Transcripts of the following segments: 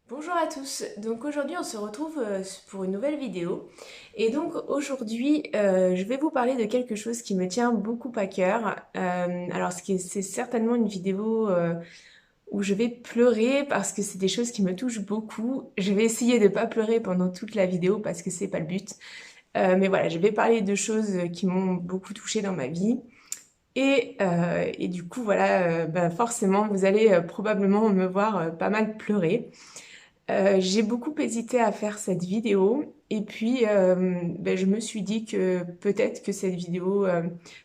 Bonjour à tous, donc aujourd'hui on se retrouve pour une nouvelle vidéo et donc aujourd'hui je vais vous parler de quelque chose qui me tient beaucoup à cœur. Alors c'est certainement une vidéo où je vais pleurer parce que c'est des choses qui me touchent beaucoup. Je vais essayer de pas pleurer pendant toute la vidéo parce que c'est pas le but. Mais voilà, je vais parler de choses qui m'ont beaucoup touchée dans ma vie. Et du coup voilà, forcément vous allez probablement me voir pas mal pleurer. J'ai beaucoup hésité à faire cette vidéo et puis je me suis dit que peut-être que cette vidéo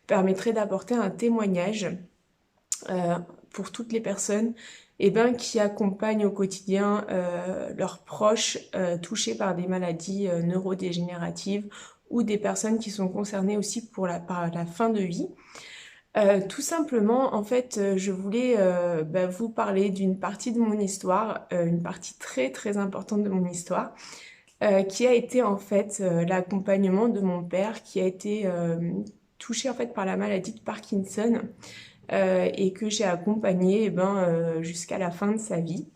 permettrait d'apporter un témoignage euh, pour toutes les personnes qui accompagnent au quotidien leurs proches touchés par des maladies neurodégénératives ou des personnes qui sont concernées aussi par la fin de vie. Tout simplement, en fait, je voulais vous parler d'une partie de mon histoire, une partie très très importante de mon histoire, qui a été en fait l'accompagnement de mon père, qui a été touché en fait par la maladie de Parkinson et que j'ai accompagné jusqu'à la fin de sa vie.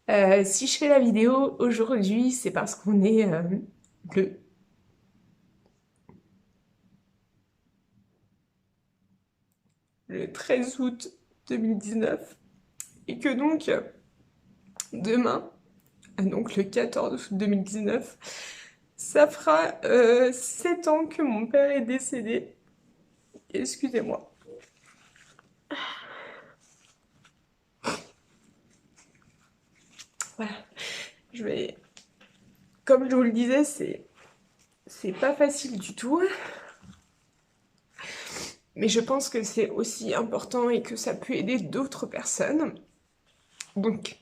Si je fais la vidéo aujourd'hui, c'est parce qu'on est le, le 13 août 2019 et que donc demain, donc le 14 août 2019, ça fera 7 ans que mon père est décédé. Excusez-moi. Voilà, je vais... Comme je vous le disais, c'est pas facile du tout. Mais je pense que c'est aussi important et que ça peut aider d'autres personnes. Donc,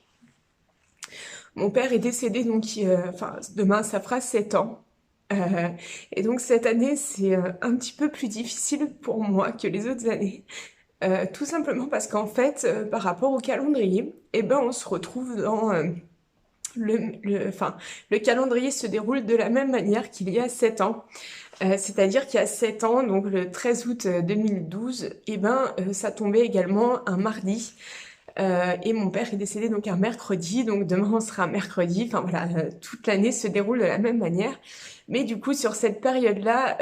mon père est décédé, demain, ça fera 7 ans. Euh, et donc, cette année, c'est un petit peu plus difficile pour moi que les autres années. Tout simplement parce qu'en fait, par rapport au calendrier, on se retrouve dans le calendrier se déroule de la même manière qu'il y a 7 ans. C'est-à-dire qu'il y a 7 ans, donc le 13 août 2012, ça tombait également un mardi. Et mon père est décédé donc un mercredi, donc demain on sera un mercredi. Enfin voilà, toute l'année se déroule de la même manière. Mais du coup, sur cette période-là,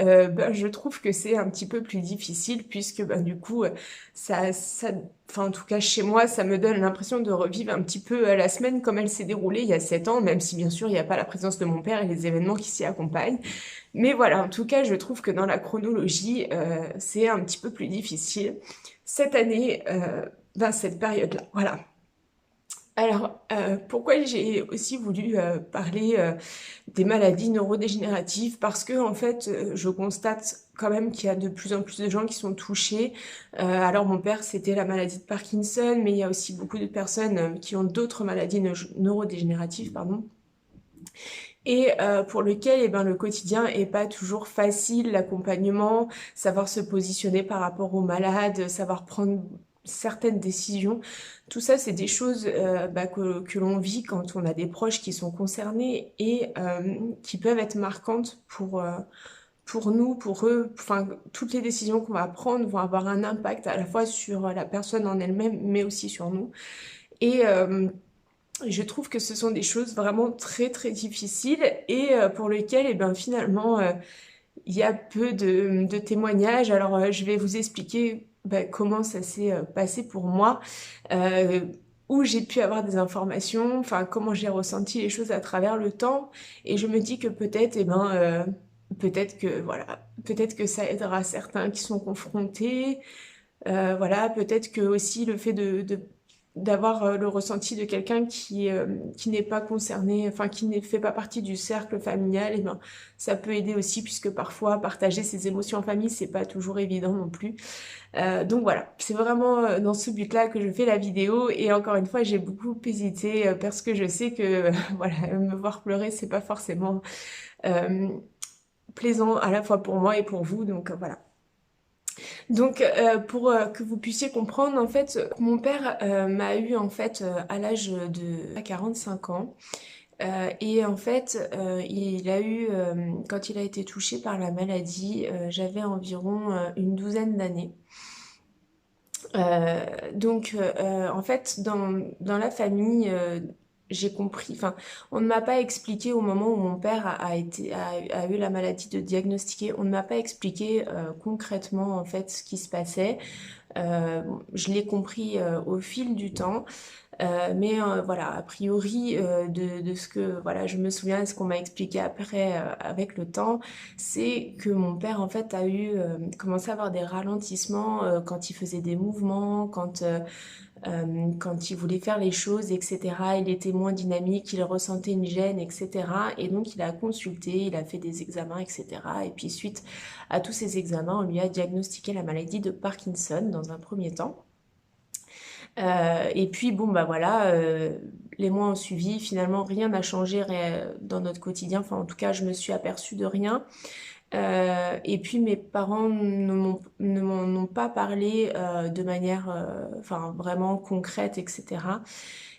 je trouve que c'est un petit peu plus difficile puisque du coup, enfin en tout cas chez moi, ça me donne l'impression de revivre un petit peu la semaine comme elle s'est déroulée il y a 7 ans, même si bien sûr il n'y a pas la présence de mon père et les événements qui s'y accompagnent. Mais voilà, en tout cas, je trouve que dans la chronologie, c'est un petit peu plus difficile cette année, cette période-là. Voilà. Alors, pourquoi j'ai aussi voulu parler des maladies neurodégénératives? Parce que, en fait, je constate quand même qu'il y a de plus en plus de gens qui sont touchés. Alors, mon père, c'était la maladie de Parkinson, mais il y a aussi beaucoup de personnes qui ont d'autres maladies neurodégénératives, pardon. Et pour lequel le quotidien est pas toujours facile, l'accompagnement, savoir se positionner par rapport aux malades, savoir prendre certaines décisions. Tout ça, c'est des choses que l'on vit quand on a des proches qui sont concernés et qui peuvent être marquantes pour nous, pour eux. Enfin, toutes les décisions qu'on va prendre vont avoir un impact à la fois sur la personne en elle-même, mais aussi sur nous. Et je trouve que ce sont des choses vraiment très très difficiles et pour lesquelles finalement il y a peu de témoignages. Alors je vais vous expliquer comment ça s'est passé pour moi, euh, où j'ai pu avoir des informations, enfin comment j'ai ressenti les choses à travers le temps et je me dis que peut-être peut-être que voilà, peut-être que ça aidera certains qui sont confrontés. Voilà, peut-être que aussi le fait d'avoir le ressenti de quelqu'un qui n'est pas concerné, enfin qui ne fait pas partie du cercle familial, ça peut aider aussi puisque parfois partager ses émotions en famille, c'est pas toujours évident non plus. Donc voilà, c'est vraiment dans ce but-là que je fais la vidéo et encore une fois, j'ai beaucoup hésité parce que je sais que voilà, me voir pleurer, c'est pas forcément euh, plaisant à la fois pour moi et pour vous, donc voilà. Donc, pour que vous puissiez comprendre, en fait, mon père m'a eu en fait à l'âge de 45 ans. Et en fait, il a eu, quand il a été touché par la maladie, j'avais environ une douzaine d'années. En fait, dans la famille, j'ai compris, enfin, on ne m'a pas expliqué au moment où mon père a eu la maladie de diagnostiquer, on ne m'a pas expliqué concrètement en fait ce qui se passait. Je l'ai compris au fil du temps. Mais voilà, a priori, de ce que voilà, je me souviens, ce qu'on m'a expliqué après avec le temps, c'est que mon père en fait a eu commencé à avoir des ralentissements quand il faisait des mouvements, quand il voulait faire les choses, etc. Il était moins dynamique, il ressentait une gêne, etc. Et donc il a consulté, il a fait des examens, etc. Et puis suite à tous ces examens, on lui a diagnostiqué la maladie de Parkinson dans un premier temps. Et puis bon bah voilà, les mois ont suivi, finalement rien n'a changé dans notre quotidien, enfin en tout cas je me suis aperçue de rien. Et puis mes parents ne m'en ont pas parlé de manière enfin vraiment concrète, etc.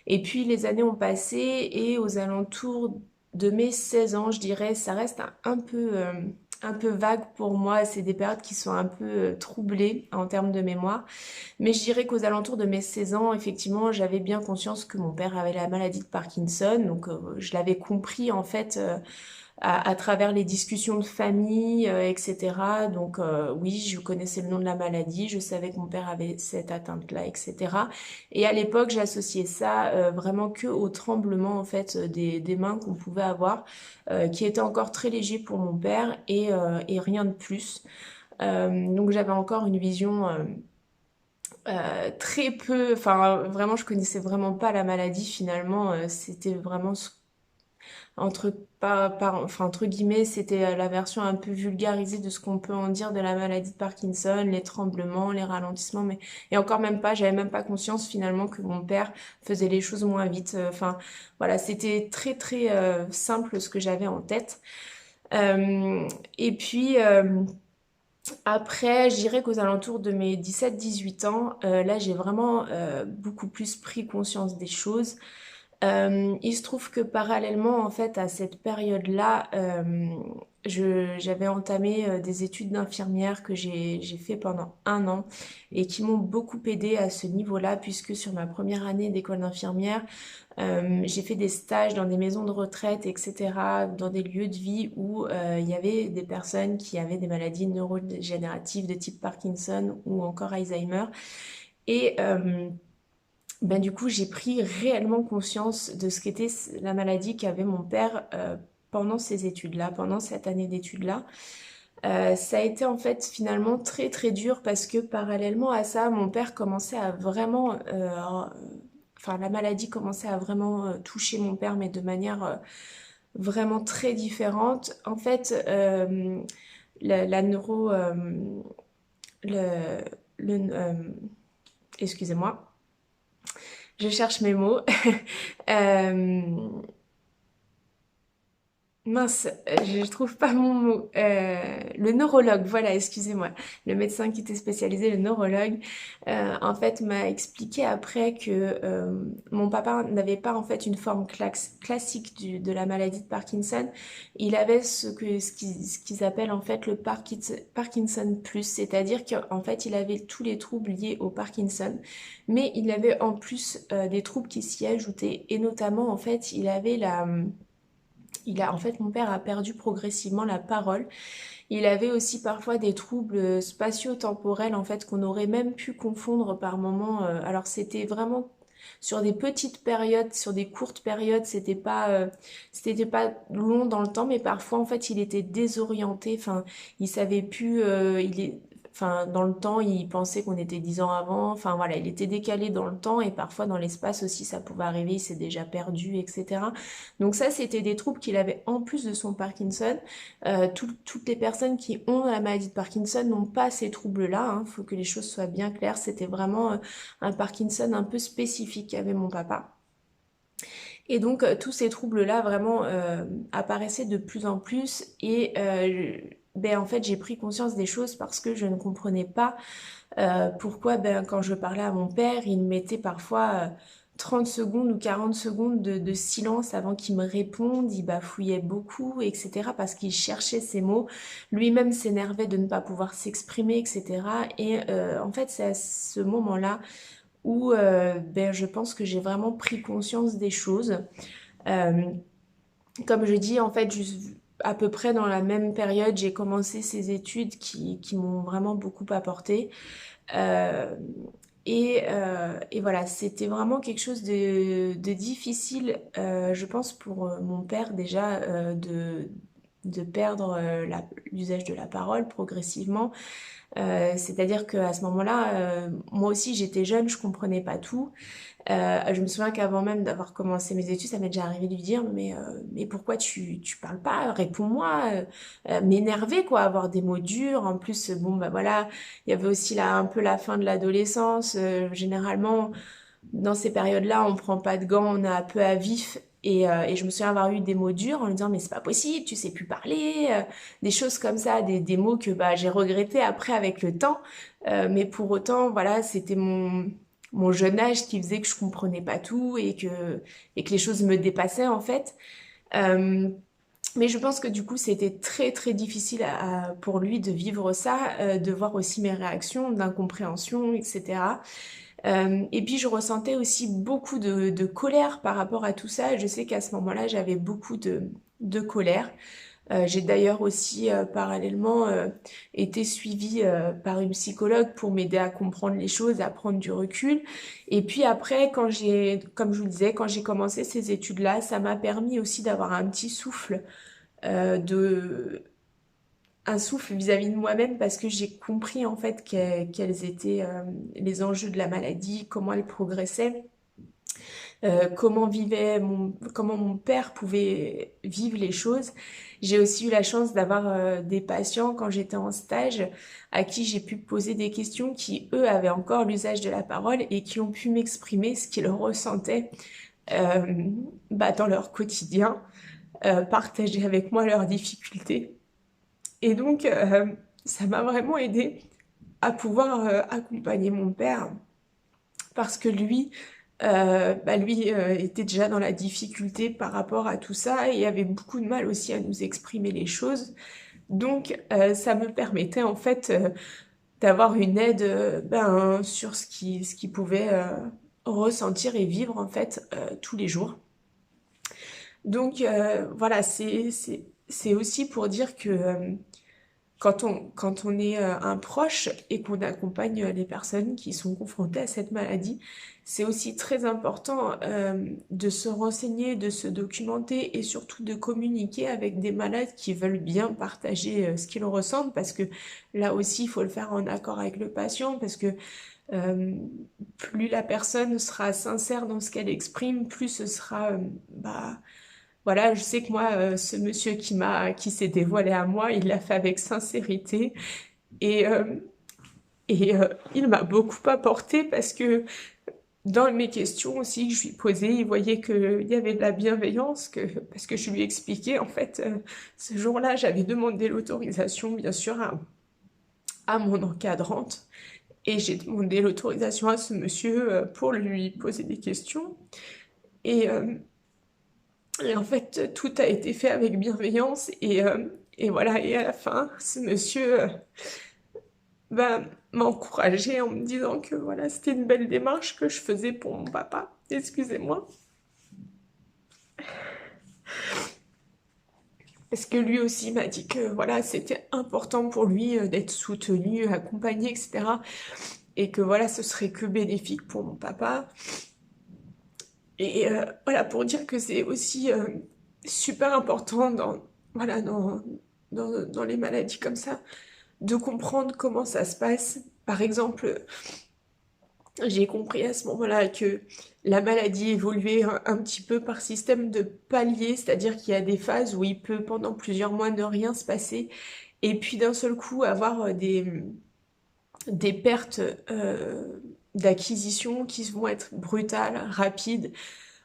Et puis les années ont passé et aux alentours de mes 16 ans, je dirais, ça reste un peu vague pour moi. C'est des périodes qui sont un peu troublées en termes de mémoire. Mais je dirais qu'aux alentours de mes 16 ans, effectivement, j'avais bien conscience que mon père avait la maladie de Parkinson. Donc je l'avais compris en fait à travers les discussions de famille, etc. Donc oui, je connaissais le nom de la maladie, je savais que mon père avait cette atteinte-là, etc. Et à l'époque, j'associais ça vraiment que au tremblement en fait des mains qu'on pouvait avoir, qui était encore très léger pour mon père et rien de plus. Donc j'avais encore une vision très peu, enfin vraiment je connaissais vraiment pas la maladie finalement, c'était vraiment entre, enfin, entre guillemets, c'était la version un peu vulgarisée de ce qu'on peut en dire de la maladie de Parkinson, les tremblements, les ralentissements, mais et encore même pas, j'avais même pas conscience finalement que mon père faisait les choses moins vite. Enfin, voilà, c'était très très simple ce que j'avais en tête. Et puis après, je dirais qu'aux alentours de mes 17-18 ans, là j'ai vraiment beaucoup plus pris conscience des choses. Il se trouve que parallèlement, en fait, à cette période-là, j'avais entamé des études d'infirmière que j'ai fait pendant un an et qui m'ont beaucoup aidé à ce niveau-là, puisque sur ma première année d'école d'infirmière, j'ai fait des stages dans des maisons de retraite, etc., dans des lieux de vie où il y avait des personnes qui avaient des maladies neurodégénératives de type Parkinson ou encore Alzheimer. Et ben, du coup, j'ai pris réellement conscience de ce qu'était la maladie qu'avait mon père pendant ces études-là, pendant cette année d'études-là. Ça a été en fait finalement très très dur parce que parallèlement à ça, mon père commençait à vraiment... enfin, la maladie commençait à vraiment toucher mon père, mais de manière vraiment très différente. En fait, la neuro... le, le, excusez-moi. Je cherche mes mots. Euh, Mince, je trouve pas mon mot. Le neurologue, voilà, excusez-moi. Le médecin qui était spécialisé, le neurologue, en fait, m'a expliqué après que mon papa n'avait pas en fait une forme classique de la maladie de Parkinson. Il avait ce qu'ils appellent en fait le Parkinson plus, c'est-à-dire qu'en fait, il avait tous les troubles liés au Parkinson, mais il avait en plus des troubles qui s'y ajoutaient, et notamment en fait, en fait, mon père a perdu progressivement la parole. Il avait aussi parfois des troubles spatio-temporels, en fait, qu'on aurait même pu confondre par moments. Alors, c'était vraiment sur des petites périodes, sur des courtes périodes, c'était pas long dans le temps, mais parfois, en fait, il était désorienté. Enfin, il savait plus, enfin, dans le temps, il pensait qu'on était 10 ans avant. Enfin, voilà, il était décalé dans le temps et parfois dans l'espace aussi, ça pouvait arriver, il s'est déjà perdu, etc. Donc ça, c'était des troubles qu'il avait en plus de son Parkinson. Toutes les personnes qui ont la maladie de Parkinson n'ont pas ces troubles-là. Hein. Faut que les choses soient bien claires. C'était vraiment un Parkinson un peu spécifique qu'avait mon papa. Et donc tous ces troubles-là vraiment apparaissaient de plus en plus et ben, en fait j'ai pris conscience des choses parce que je ne comprenais pas pourquoi ben, quand je parlais à mon père, il me mettait parfois 30 secondes ou 40 secondes de silence avant qu'il me réponde, il bafouillait beaucoup, etc. parce qu'il cherchait ses mots, lui-même s'énervait de ne pas pouvoir s'exprimer, etc. Et en fait c'est à ce moment-là où ben, je pense que j'ai vraiment pris conscience des choses. Euh, Comme je dis, en fait, à peu près dans la même période, j'ai commencé ces études qui m'ont vraiment beaucoup apporté. Euh, et voilà, c'était vraiment quelque chose de difficile, je pense, pour mon père déjà, de perdre l'usage de la parole progressivement. C'est-à-dire qu'à ce moment-là, moi aussi j'étais jeune, je comprenais pas tout. Je me souviens qu'avant même d'avoir commencé mes études, ça m'est déjà arrivé de lui dire, mais pourquoi tu parles pas? Réponds-moi. M'énerver, quoi, avoir des mots durs. En plus, bon, bah voilà, il y avait aussi là un peu la fin de l'adolescence. Généralement, dans ces périodes-là, on prend pas de gants, on est un peu à vif. Et je me souviens avoir eu des mots durs en lui disant, mais c'est pas possible, tu sais plus parler, des choses comme ça, des mots que bah, j'ai regrettés après avec le temps. Mais pour autant, voilà, c'était mon jeune âge qui faisait que je comprenais pas tout et que les choses me dépassaient en fait. Euh, mais je pense que du coup, c'était très très difficile pour lui de vivre ça, de voir aussi mes réactions d'incompréhension, etc. Et puis je ressentais aussi beaucoup de colère par rapport à tout ça. Je sais qu'à ce moment-là, j'avais beaucoup de colère. J'ai d'ailleurs aussi parallèlement été suivie par une psychologue pour m'aider à comprendre les choses, à prendre du recul. Et puis après, comme je vous le disais, quand j'ai commencé ces études-là, ça m'a permis aussi d'avoir un petit souffle, de un souffle vis-à-vis de moi-même parce que j'ai compris en fait quels étaient les enjeux de la maladie, comment elle progressait, comment mon père pouvait vivre les choses. J'ai aussi eu la chance d'avoir des patients quand j'étais en stage à qui j'ai pu poser des questions qui, eux, avaient encore l'usage de la parole et qui ont pu m'exprimer ce qu'ils ressentaient euh, bah, dans leur quotidien, partager avec moi leurs difficultés. Et donc, ça m'a vraiment aidé à pouvoir accompagner mon père parce que lui était déjà dans la difficulté par rapport à tout ça et avait beaucoup de mal aussi à nous exprimer les choses. Donc, ça me permettait en fait d'avoir une aide ben, sur ce qu'il pouvait ressentir et vivre en fait tous les jours. Donc, voilà, c'est aussi pour dire que quand on est un proche et qu'on accompagne les personnes qui sont confrontées à cette maladie, c'est aussi très important de se renseigner, de se documenter et surtout de communiquer avec des malades qui veulent bien partager ce qu'ils ressentent parce que là aussi, il faut le faire en accord avec le patient parce que euh, plus la personne sera sincère dans ce qu'elle exprime, plus ce sera bah, voilà, je sais que moi, ce monsieur qui s'est dévoilé à moi, il l'a fait avec sincérité et, euh, et il m'a beaucoup apporté parce que dans mes questions aussi que je lui posais, il voyait qu'il y avait de la bienveillance, parce que je lui expliquais, en fait, ce jour-là, j'avais demandé l'autorisation, bien sûr, à mon encadrante et j'ai demandé l'autorisation à ce monsieur pour lui poser des questions. Et, euh, Et en fait, tout a été fait avec bienveillance et voilà. Et à la fin, ce monsieur bah, m'a encouragée en me disant que voilà, c'était une belle démarche que je faisais pour mon papa. Excusez-moi. Parce que lui aussi m'a dit que voilà, c'était important pour lui d'être soutenu, accompagné, etc. Et que voilà, ce serait que bénéfique pour mon papa. Et voilà, pour dire que c'est aussi super important voilà, dans les maladies comme ça de comprendre comment ça se passe. Par exemple, j'ai compris à ce moment-là que la maladie évoluait un petit peu par système de paliers, c'est-à-dire qu'il y a des phases où il peut pendant plusieurs mois ne rien se passer, et puis d'un seul coup avoir des pertes d'acquisition qui vont être brutales, rapides,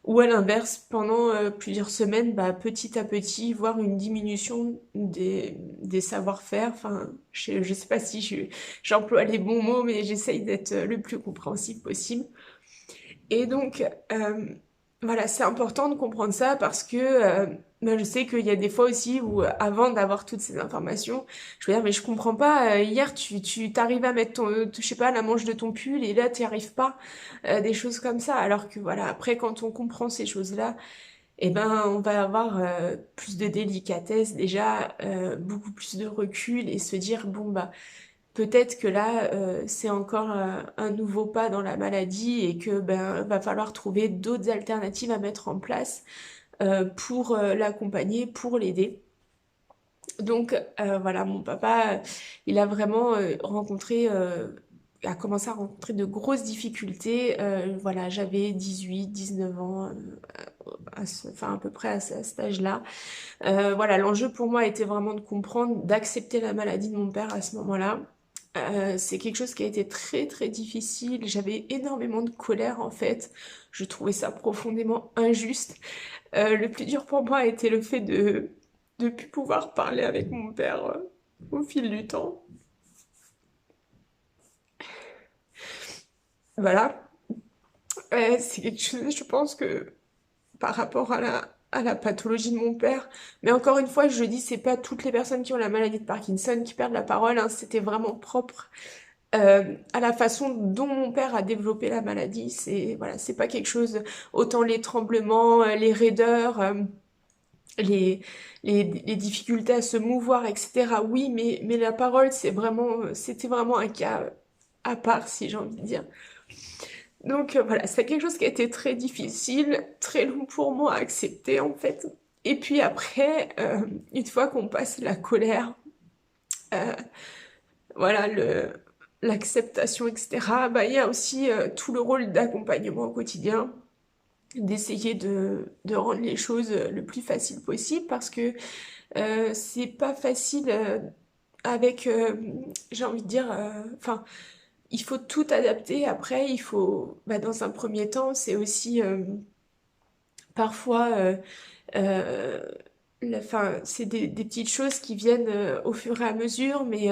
ou à l'inverse, pendant plusieurs semaines, bah, petit à petit, voir une diminution des savoir-faire. Enfin, je sais pas si j'emploie les bons mots, mais j'essaye d'être le plus compréhensible possible. Et donc, Voilà, c'est important de comprendre ça parce que ben, je sais qu'il y a des fois aussi où avant d'avoir toutes ces informations, je veux dire mais je comprends pas, hier tu t'arrives à mettre je sais pas la manche de ton pull et là tu n'y arrives pas, des choses comme ça. Alors que voilà, après quand on comprend ces choses-là, eh ben on va avoir plus de délicatesse déjà, beaucoup plus de recul et se dire bon bah peut-être que là, c'est encore un nouveau pas dans la maladie et que ben va falloir trouver d'autres alternatives à mettre en place pour l'accompagner, pour l'aider. Donc voilà, mon papa, il a vraiment a commencé à rencontrer de grosses difficultés. Voilà, j'avais 18, 19 ans, enfin à peu près à cet âge-là. Voilà, l'enjeu pour moi était vraiment de comprendre, d'accepter la maladie de mon père à ce moment-là. C'est quelque chose qui a été très très difficile. J'avais énormément de colère en fait. Je trouvais ça profondément injuste. Le plus dur pour moi a été le fait de plus pouvoir parler avec mon père au fil du temps. Voilà. C'est quelque chose, je pense que par rapport à la pathologie de mon père. Mais encore une fois, je dis, c'est pas toutes les personnes qui ont la maladie de Parkinson qui perdent la parole, hein. C'était vraiment propre à la façon dont mon père a développé la maladie. C'est voilà, c'est pas quelque chose. Autant les tremblements, les raideurs, les, les difficultés à se mouvoir, etc. Oui, mais la parole, c'était vraiment un cas à part, si j'ai envie de dire. Donc voilà, c'est quelque chose qui a été très difficile, très long pour moi à accepter en fait. Et puis après, une fois qu'on passe la colère, euh, voilà, l'acceptation, etc., bah, il y a aussi tout le rôle d'accompagnement au quotidien, d'essayer de rendre les choses le plus facile possible parce que c'est pas facile avec, j'ai envie de dire, enfin, il faut tout adapter. Après, il faut, bah, dans un premier temps, c'est aussi parfois, euh, enfin, c'est des petites choses qui viennent au fur et à mesure, mais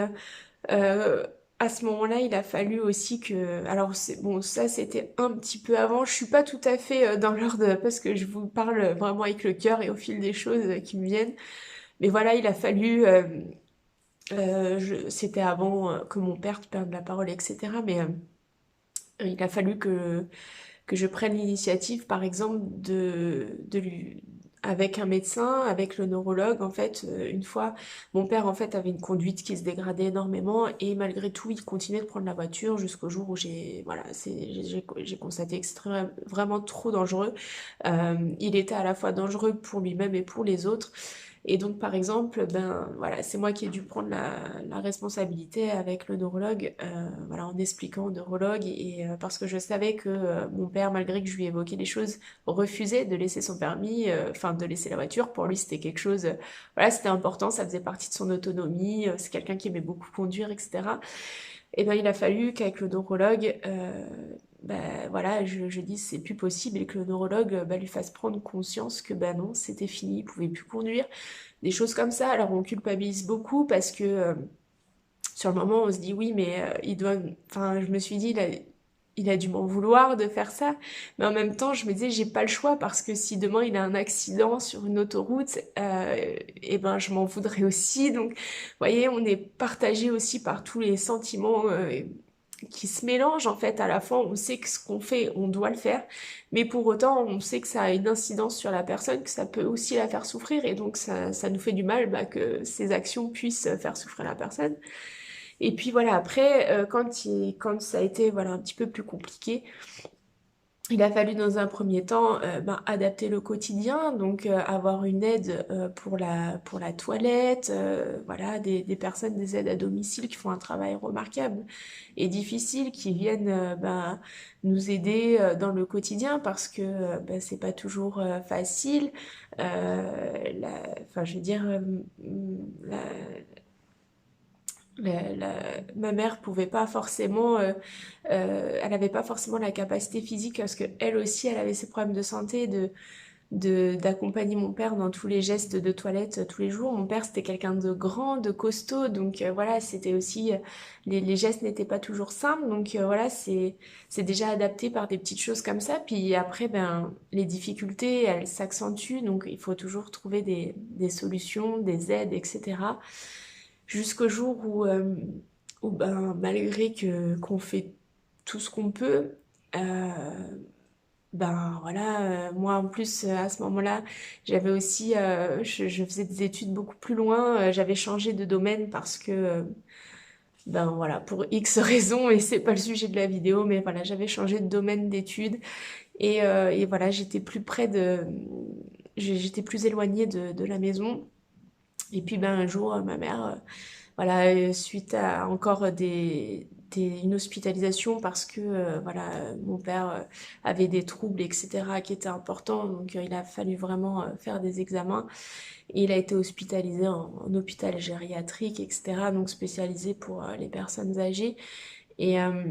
euh, à ce moment-là, il a fallu aussi que, alors c'est bon, ça c'était un petit peu avant. Je suis pas tout à fait dans l'ordre parce que je vous parle vraiment avec le cœur et au fil des choses qui me viennent. Mais voilà, il a fallu, c'était avant que mon père perde la parole, etc. Mais il a fallu que je prenne l'initiative, par exemple, de lui, avec un médecin, avec le neurologue, en fait, une fois, mon père, en fait, avait une conduite qui se dégradait énormément et malgré tout, il continuait de prendre la voiture jusqu'au jour où voilà, j'ai constaté que c'était vraiment trop dangereux. Il était à la fois dangereux pour lui-même et pour les autres. Et donc, par exemple, ben voilà, c'est moi qui ai dû prendre la responsabilité avec le neurologue, voilà, en expliquant au neurologue, et parce que je savais que mon père, malgré que je lui évoquais des choses, refusait de laisser son permis, enfin de laisser la voiture. Pour lui, c'était quelque chose, voilà, c'était important, ça faisait partie de son autonomie. C'est quelqu'un qui aimait beaucoup conduire, etc. Et ben, il a fallu qu'avec le neurologue, ben, voilà, je dis c'est plus possible et que le neurologue lui fasse prendre conscience que ben non, c'était fini, il pouvait plus conduire, des choses comme ça. Alors on culpabilise beaucoup parce que sur le moment on se dit oui, mais il doit, enfin je me suis dit il a dû m'en vouloir de faire ça, mais en même temps je me disais j'ai pas le choix parce que si demain il a un accident sur une autoroute, et ben je m'en voudrais aussi. Donc vous voyez, on est partagé aussi par tous les sentiments qui se mélangent en fait. À la fois on sait que ce qu'on fait on doit le faire, mais pour autant on sait que ça a une incidence sur la personne, que ça peut aussi la faire souffrir, et donc ça nous fait du mal bah, que ces actions puissent faire souffrir la personne. Et puis voilà, après quand ça a été voilà un petit peu plus compliqué, il a fallu dans un premier temps ben, adapter le quotidien, donc avoir une aide pour la toilette, voilà, des personnes, des aides à domicile qui font un travail remarquable et difficile, qui viennent ben, nous aider dans le quotidien parce que ben, c'est pas toujours facile. Enfin, je veux dire, la, ma mère pouvait pas forcément, elle avait pas forcément la capacité physique parce que elle aussi, elle avait ses problèmes de santé, d'accompagner mon père dans tous les gestes de toilette tous les jours. Mon père, c'était quelqu'un de grand, de costaud, donc voilà, c'était aussi les gestes n'étaient pas toujours simples, donc voilà, c'est déjà adapté par des petites choses comme ça. Puis après, ben les difficultés, elles s'accentuent, donc il faut toujours trouver des solutions, des aides, etc. Jusqu'au jour où ben malgré que qu'on fait tout ce qu'on peut, euh, ben voilà, moi en plus à ce moment-là, j'avais aussi, je faisais des études beaucoup plus loin, j'avais changé de domaine parce que, ben voilà, pour X raisons, et c'est pas le sujet de la vidéo, mais voilà, j'avais changé de domaine d'études et voilà, j'étais plus près j'étais plus éloignée de la maison. Et puis ben un jour, ma mère, voilà, suite à encore une hospitalisation parce que voilà, mon père avait des troubles, etc., qui étaient importants, donc il a fallu vraiment faire des examens. Et il a été hospitalisé en hôpital gériatrique, etc., donc spécialisé pour les personnes âgées. Et, euh,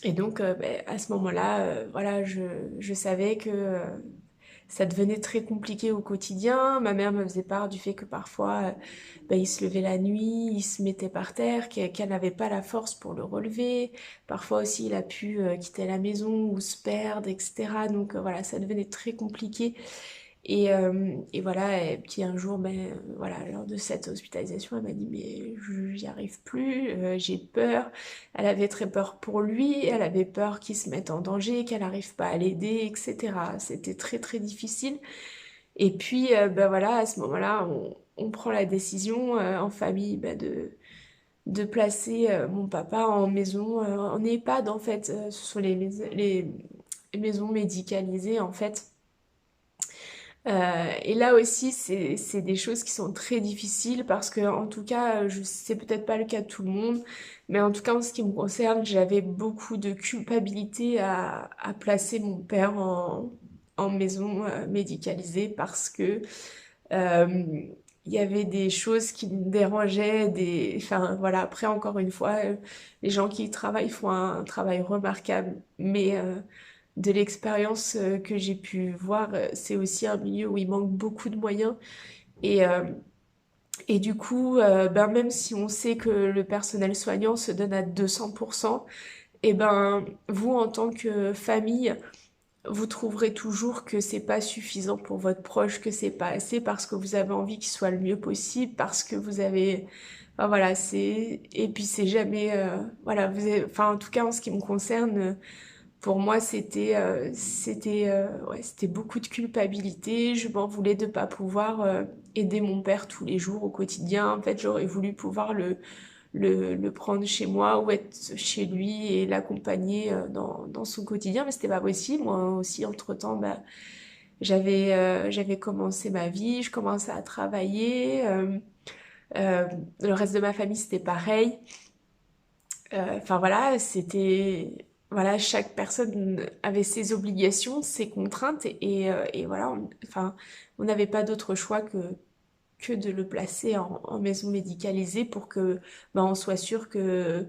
et donc, ben, à ce moment-là, voilà, je savais que ça devenait très compliqué au quotidien. Ma mère me faisait part du fait que parfois, ben, il se levait la nuit, il se mettait par terre, qu'elle n'avait pas la force pour le relever. Parfois aussi, il a pu quitter la maison ou se perdre, etc. Donc voilà, ça devenait très compliqué. Et voilà, et puis un jour, ben, voilà, lors de cette hospitalisation, elle m'a dit, mais j'y arrive plus, j'ai peur. Elle avait très peur pour lui, elle avait peur qu'il se mette en danger, qu'elle n'arrive pas à l'aider, etc. C'était très très difficile. Et puis, ben voilà, à ce moment-là, on prend la décision en famille ben, de placer mon papa en maison, en EHPAD en fait. Ce sont les maisons médicalisées en fait. Et là aussi, c'est des choses qui sont très difficiles parce que, en tout cas, c'est peut-être pas le cas de tout le monde, mais en tout cas, en ce qui me concerne, j'avais beaucoup de culpabilité à placer mon père en maison médicalisée parce que euh, il y avait des choses qui me dérangeaient, enfin voilà. Après, encore une fois, les gens qui y travaillent font un travail remarquable, mais de l'expérience que j'ai pu voir, c'est aussi un milieu où il manque beaucoup de moyens. Et, euh, et du coup, ben, même si on sait que le personnel soignant se donne à 200%, et ben, vous, en tant que famille, vous trouverez toujours que c'est pas suffisant pour votre proche, que c'est pas assez parce que vous avez envie qu'il soit le mieux possible, parce que vous avez, enfin, voilà, et puis c'est jamais, voilà, enfin, en tout cas, en ce qui me concerne, pour moi, ouais, c'était beaucoup de culpabilité. Je m'en voulais de pas pouvoir aider mon père tous les jours au quotidien. En fait, j'aurais voulu pouvoir le prendre chez moi ou être chez lui et l'accompagner dans son quotidien, mais c'était pas possible. Moi aussi, entre-temps, bah, j'avais commencé ma vie, je commençais à travailler. Euh, le reste de ma famille, c'était pareil. Enfin voilà, voilà, chaque personne avait ses obligations, ses contraintes et voilà, enfin on n'avait pas d'autre choix que de le placer en maison médicalisée pour que ben, on soit sûr que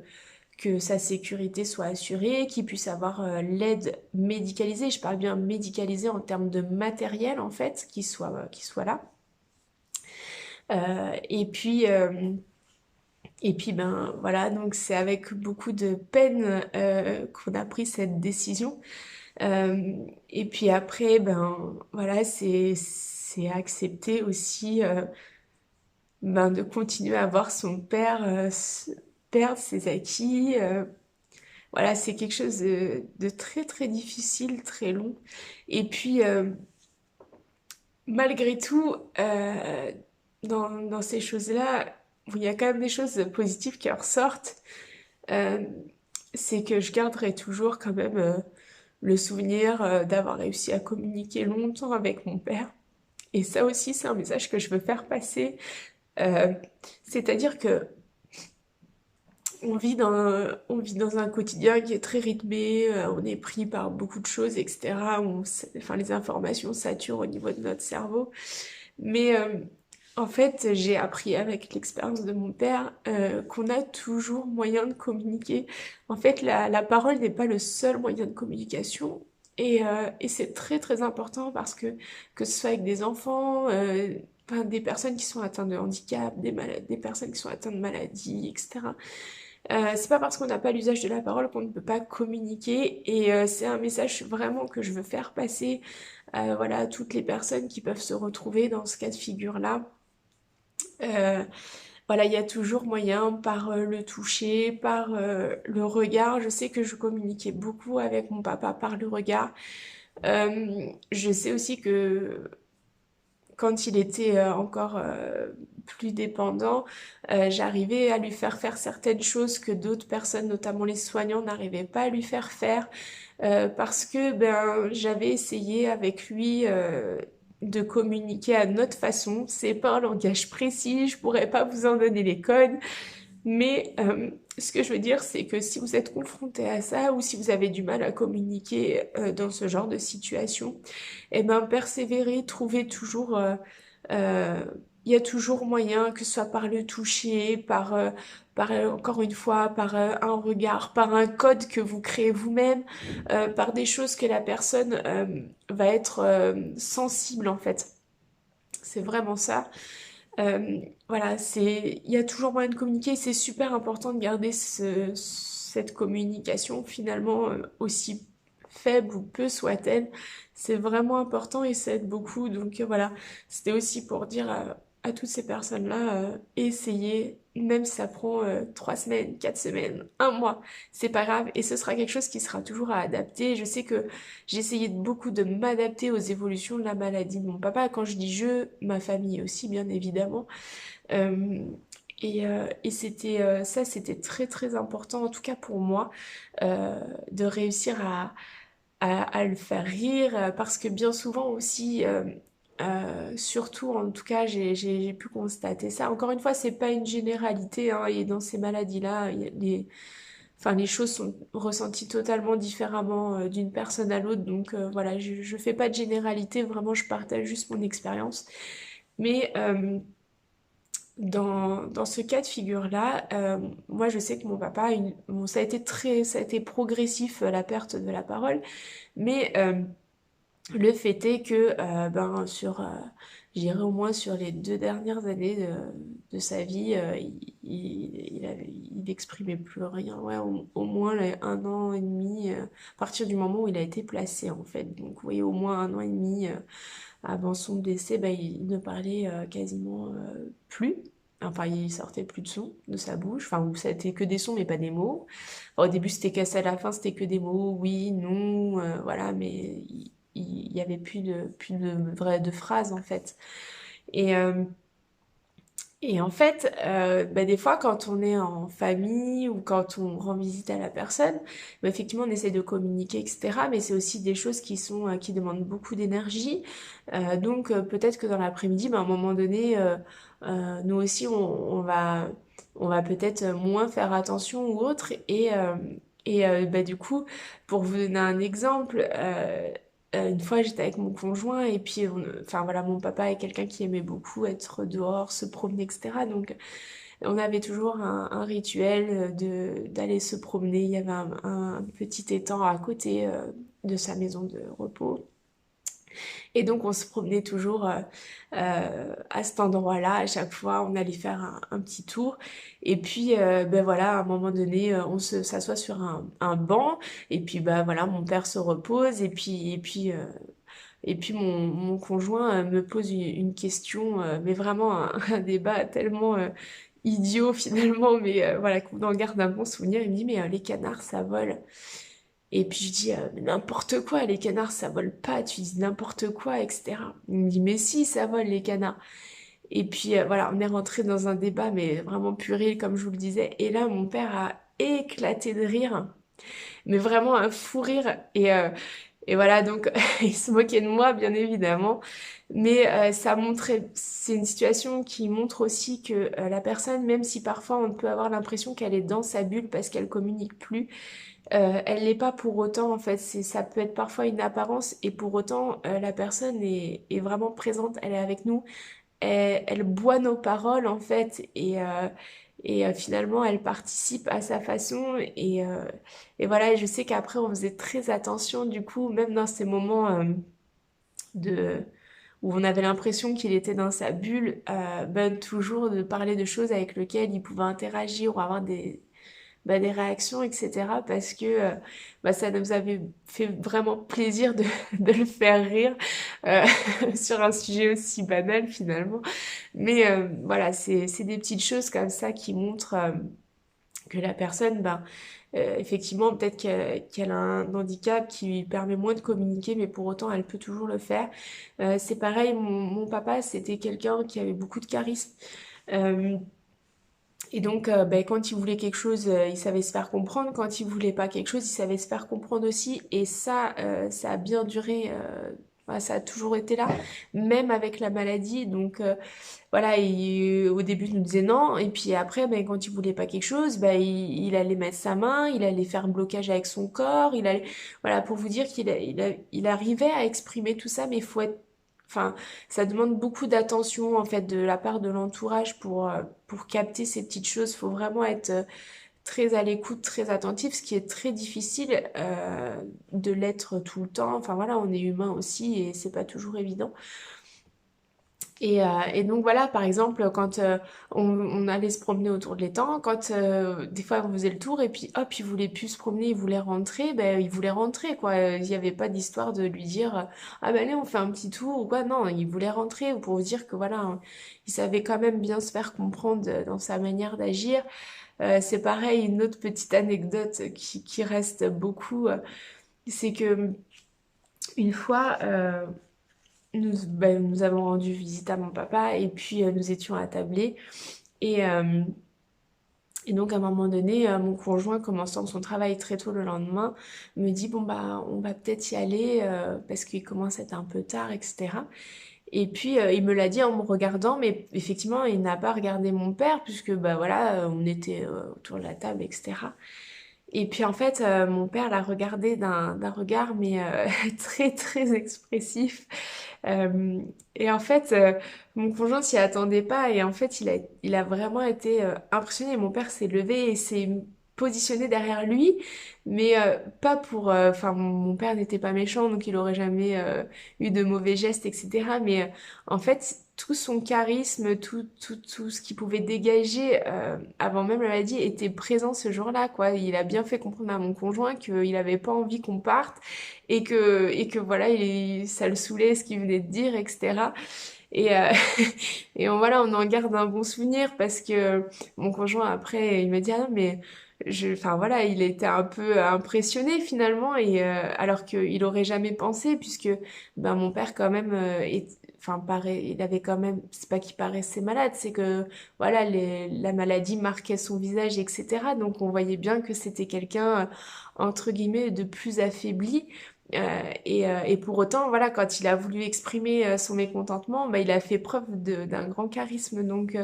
sa sécurité soit assurée, qu'il puisse avoir l'aide médicalisée. Je parle bien médicalisée en termes de matériel en fait, qui soit là. Euh, et puis euh, Et puis ben voilà, donc c'est avec beaucoup de peine qu'on a pris cette décision. Euh, et puis après, ben voilà, c'est accepter aussi ben, de continuer à voir son père perdre ses acquis. Voilà, c'est quelque chose de très très difficile, très long. Et puis malgré tout, dans ces choses-là, il y a quand même des choses positives qui ressortent. Euh, c'est que je garderai toujours quand même le souvenir d'avoir réussi à communiquer longtemps avec mon père. Et ça aussi, c'est un message que je veux faire passer. Euh, C'est-à-dire que on vit dans un quotidien qui est très rythmé, on est pris par beaucoup de choses, etc. Enfin, les informations saturent au niveau de notre cerveau. Mais en fait, j'ai appris avec l'expérience de mon père qu'on a toujours moyen de communiquer. En fait, la parole n'est pas le seul moyen de communication. Et c'est très très important parce que ce soit avec des enfants, enfin, des personnes qui sont atteintes de handicap, des personnes qui sont atteintes de maladies, etc. C'est pas parce qu'on n'a pas l'usage de la parole qu'on ne peut pas communiquer et c'est un message vraiment que je veux faire passer voilà, à toutes les personnes qui peuvent se retrouver dans ce cas de figure-là. Euh, voilà, il y a toujours moyen par le toucher, par le regard. Je sais que je communiquais beaucoup avec mon papa par le regard. Je sais aussi que quand il était encore plus dépendant, j'arrivais à lui faire faire certaines choses que d'autres personnes, notamment les soignants, n'arrivaient pas à lui faire faire parce que ben j'avais essayé avec lui de communiquer à notre façon. C'est pas un langage précis, je pourrais pas vous en donner les codes, mais ce que je veux dire, c'est que si vous êtes confronté à ça ou si vous avez du mal à communiquer dans ce genre de situation, eh ben persévérer, trouver toujours, euh, il y a toujours moyen, que ce soit par le toucher, encore une fois, par un regard, par un code que vous créez vous-même, par des choses que la personne va être sensible en fait. C'est vraiment ça. Voilà, il y a toujours moyen de communiquer. C'est super important de garder cette communication finalement aussi faible ou peu soit-elle. C'est vraiment important et ça aide beaucoup. Donc voilà, c'était aussi pour dire à toutes ces personnes-là, essayez, même si ça prend 3 semaines, 4 semaines, un mois, c'est pas grave et ce sera quelque chose qui sera toujours à adapter. Je sais que j'ai essayé beaucoup de m'adapter aux évolutions de la maladie de mon papa. Quand je dis je, ma famille aussi, bien évidemment. Euh, et c'était ça, c'était très très important, en tout cas pour moi, de réussir à le faire rire, parce que bien souvent aussi, surtout en tout cas, j'ai pu constater ça. Encore une fois, c'est pas une généralité, hein, et dans ces maladies-là, enfin, les choses sont ressenties totalement différemment d'une personne à l'autre. Donc voilà, je fais pas de généralité, vraiment, je partage juste mon expérience. Mais dans ce cas de figure-là, moi je sais que mon papa, bon, ça a été progressif la perte de la parole, mais le fait est que ben je dirais au moins sur les 2 dernières années de sa vie, il exprimait plus rien. Ouais, au moins les 1 an et demi, à partir du moment où il a été placé en fait. Donc vous voyez, au moins 1 an et demi avant son décès, ben, il ne parlait quasiment plus. Enfin, il sortait plus de sons de sa bouche. Enfin, ou ça était que des sons, mais pas des mots. Enfin, au début, c'était cassé à la fin, c'était que des mots, oui, non, voilà, mais il y avait plus de phrases, en fait. Et, euh, et en fait, bah, des fois, quand on est en famille ou quand on rend visite à la personne, bah, effectivement, on essaie de communiquer, etc. Mais c'est aussi des choses qui demandent beaucoup d'énergie. Donc, peut-être que dans l'après-midi, bah, à un moment donné, nous aussi, on va peut-être moins faire attention ou autre. Bah, du coup, pour vous donner un exemple, une fois, j'étais avec mon conjoint et puis, enfin voilà, mon papa est quelqu'un qui aimait beaucoup être dehors, se promener, etc. Donc, on avait toujours un rituel d'aller se promener. Il y avait un petit étang à côté de sa maison de repos. Et donc, on se promenait toujours à cet endroit-là. À chaque fois, on allait faire un petit tour. Et puis, ben voilà, à un moment donné, s'assoit sur un banc. Et puis, ben voilà, mon père se repose. Et puis mon conjoint me pose une question, mais vraiment un débat tellement idiot finalement, mais voilà, qu'on en garde un bon souvenir. Il me dit, mais les canards, ça vole. Et puis je dis, mais n'importe quoi, les canards, ça vole pas, tu dis n'importe quoi, etc. Il me dit, mais si, ça vole, les canards. Et puis voilà, on est rentré dans un débat, mais vraiment puéril, comme je vous le disais. Et là, mon père a éclaté de rire, mais vraiment un fou rire. Et voilà, donc il se moquait de moi, bien évidemment. Mais ça montrait, c'est une situation qui montre aussi que la personne, même si parfois on peut avoir l'impression qu'elle est dans sa bulle parce qu'elle communique plus, elle l'est pas pour autant en fait. Ça peut être parfois une apparence et pour autant la personne est vraiment présente, elle est avec nous, elle boit nos paroles en fait et finalement elle participe à sa façon et voilà, et je sais qu'après on faisait très attention du coup, même dans ces moments de où on avait l'impression qu'il était dans sa bulle, ben, toujours de parler de choses avec lesquelles il pouvait interagir ou avoir des réactions, etc. Parce que bah, ça nous avait fait vraiment plaisir de le faire rire euh, sur un sujet aussi banal finalement. Mais voilà, c'est des petites choses comme ça qui montrent que la personne, ben, effectivement, peut-être qu'elle a un handicap qui lui permet moins de communiquer, mais pour autant, elle peut toujours le faire. C'est pareil, mon papa, c'était quelqu'un qui avait beaucoup de charisme. Euh, et donc, ben, quand il voulait quelque chose, il savait se faire comprendre. Quand il voulait pas quelque chose, il savait se faire comprendre aussi. Et ça a bien duré. Enfin, ça a toujours été là, même avec la maladie. Donc, voilà, au début, il nous disait non. Et puis après, ben, quand il voulait pas quelque chose, ben, il allait mettre sa main, il allait faire un blocage avec son corps. Voilà, pour vous dire il arrivait à exprimer tout ça, mais il faut être enfin, ça demande beaucoup d'attention en fait de la part de l'entourage pour capter ces petites choses. Faut vraiment être très à l'écoute, très attentif, ce qui est très difficile de l'être tout le temps. Enfin voilà, on est humain aussi et c'est pas toujours évident. Et donc voilà, par exemple, quand on allait se promener autour de l'étang, quand des fois on faisait le tour et puis hop, il voulait plus se promener, il voulait rentrer, ben il voulait rentrer quoi. Il n'y avait pas d'histoire de lui dire ah ben allez on fait un petit tour ou quoi. Non, il voulait rentrer pour vous dire que voilà, hein, il savait quand même bien se faire comprendre dans sa manière d'agir. C'est pareil, une autre petite anecdote qui reste beaucoup, c'est que une fois. Nous avons rendu visite à mon papa et puis nous étions attablés et, euh, et donc à un moment donné mon conjoint commençant son travail très tôt le lendemain me dit bon bah on va peut-être y aller parce qu'il commence à être un peu tard, etc. Et puis il me l'a dit en me regardant, mais effectivement il n'a pas regardé mon père puisque bah voilà on était autour de la table, etc. Et puis en fait, mon père l'a regardé d'un regard, mais très très expressif. Euh, et en fait, mon conjoint s'y attendait pas, et en fait, il a vraiment été impressionné. Mon père s'est levé et s'est positionné derrière lui, mais pas pour. Enfin, mon père n'était pas méchant, donc il aurait jamais eu de mauvais gestes, etc. Mais en fait, tout son charisme, tout ce qu'il pouvait dégager avant même la maladie était présent ce jour-là, quoi. Il a bien fait comprendre à mon conjoint qu'il avait pas envie qu'on parte et que voilà, ça le saoulait ce qu'il venait de dire, etc. Et, voilà, on en garde un bon souvenir parce que mon conjoint après, il me dit ah non mais enfin voilà, il était un peu impressionné finalement et alors qu'il aurait jamais pensé puisque ben mon père quand même enfin il avait quand même, c'est pas qu'il paraissait malade, c'est que voilà la maladie marquait son visage, etc. Donc on voyait bien que c'était quelqu'un entre guillemets de plus affaibli. Et pour autant, voilà, quand il a voulu exprimer son mécontentement, bah, il a fait preuve d'un grand charisme. Donc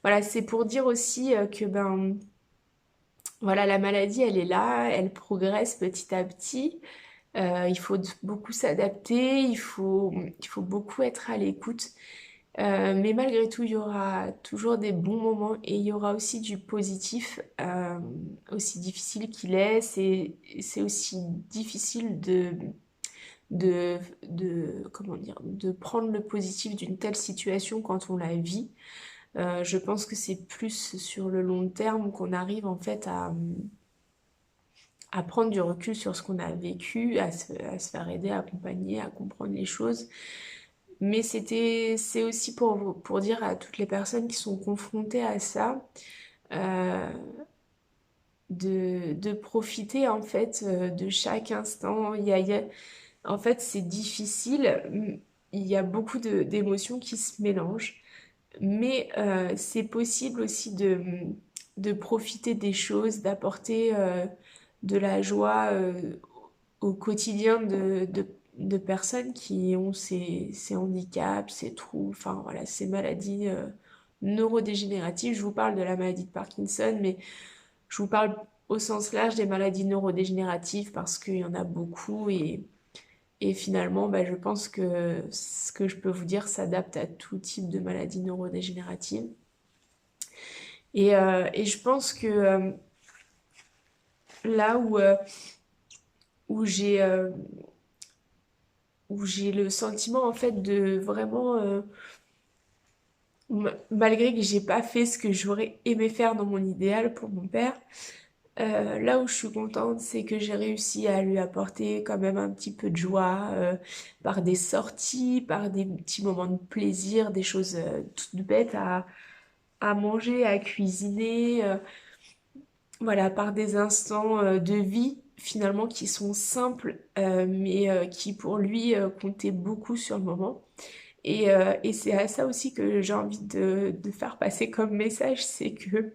voilà, c'est pour dire aussi que ben voilà, la maladie, elle est là, elle progresse petit à petit. Il faut beaucoup s'adapter, il faut beaucoup être à l'écoute. Mais malgré tout, il y aura toujours des bons moments et il y aura aussi du positif, aussi difficile qu'il est. C'est aussi difficile de, comment dire, de prendre le positif d'une telle situation quand on la vit. Je pense que c'est plus sur le long terme qu'on arrive en fait à prendre du recul sur ce qu'on a vécu, à se faire aider, à accompagner, à comprendre les choses. Mais c'est aussi pour dire à toutes les personnes qui sont confrontées à ça, euh, de profiter en fait de chaque instant. En fait, c'est difficile. Il y a beaucoup d'émotions qui se mélangent. Mais c'est possible aussi de profiter des choses, d'apporter de la joie au quotidien de personnes qui ont ces handicaps, ces troubles, enfin voilà, ces maladies neurodégénératives. Je vous parle de la maladie de Parkinson, mais je vous parle au sens large des maladies neurodégénératives parce qu'il y en a beaucoup et finalement, bah, je pense que ce que je peux vous dire s'adapte à tout type de maladie neurodégénérative. Et je pense que là où j'ai euh, où j'ai le sentiment en fait de vraiment, malgré que j'ai pas fait ce que j'aurais aimé faire dans mon idéal pour mon père, là où je suis contente, c'est que j'ai réussi à lui apporter quand même un petit peu de joie par des sorties, par des petits moments de plaisir, des choses toutes bêtes à manger, à cuisiner, voilà, par des instants de vie finalement qui sont simples, mais qui pour lui comptaient beaucoup sur le moment. Et c'est à ça aussi que j'ai envie de faire passer comme message, c'est que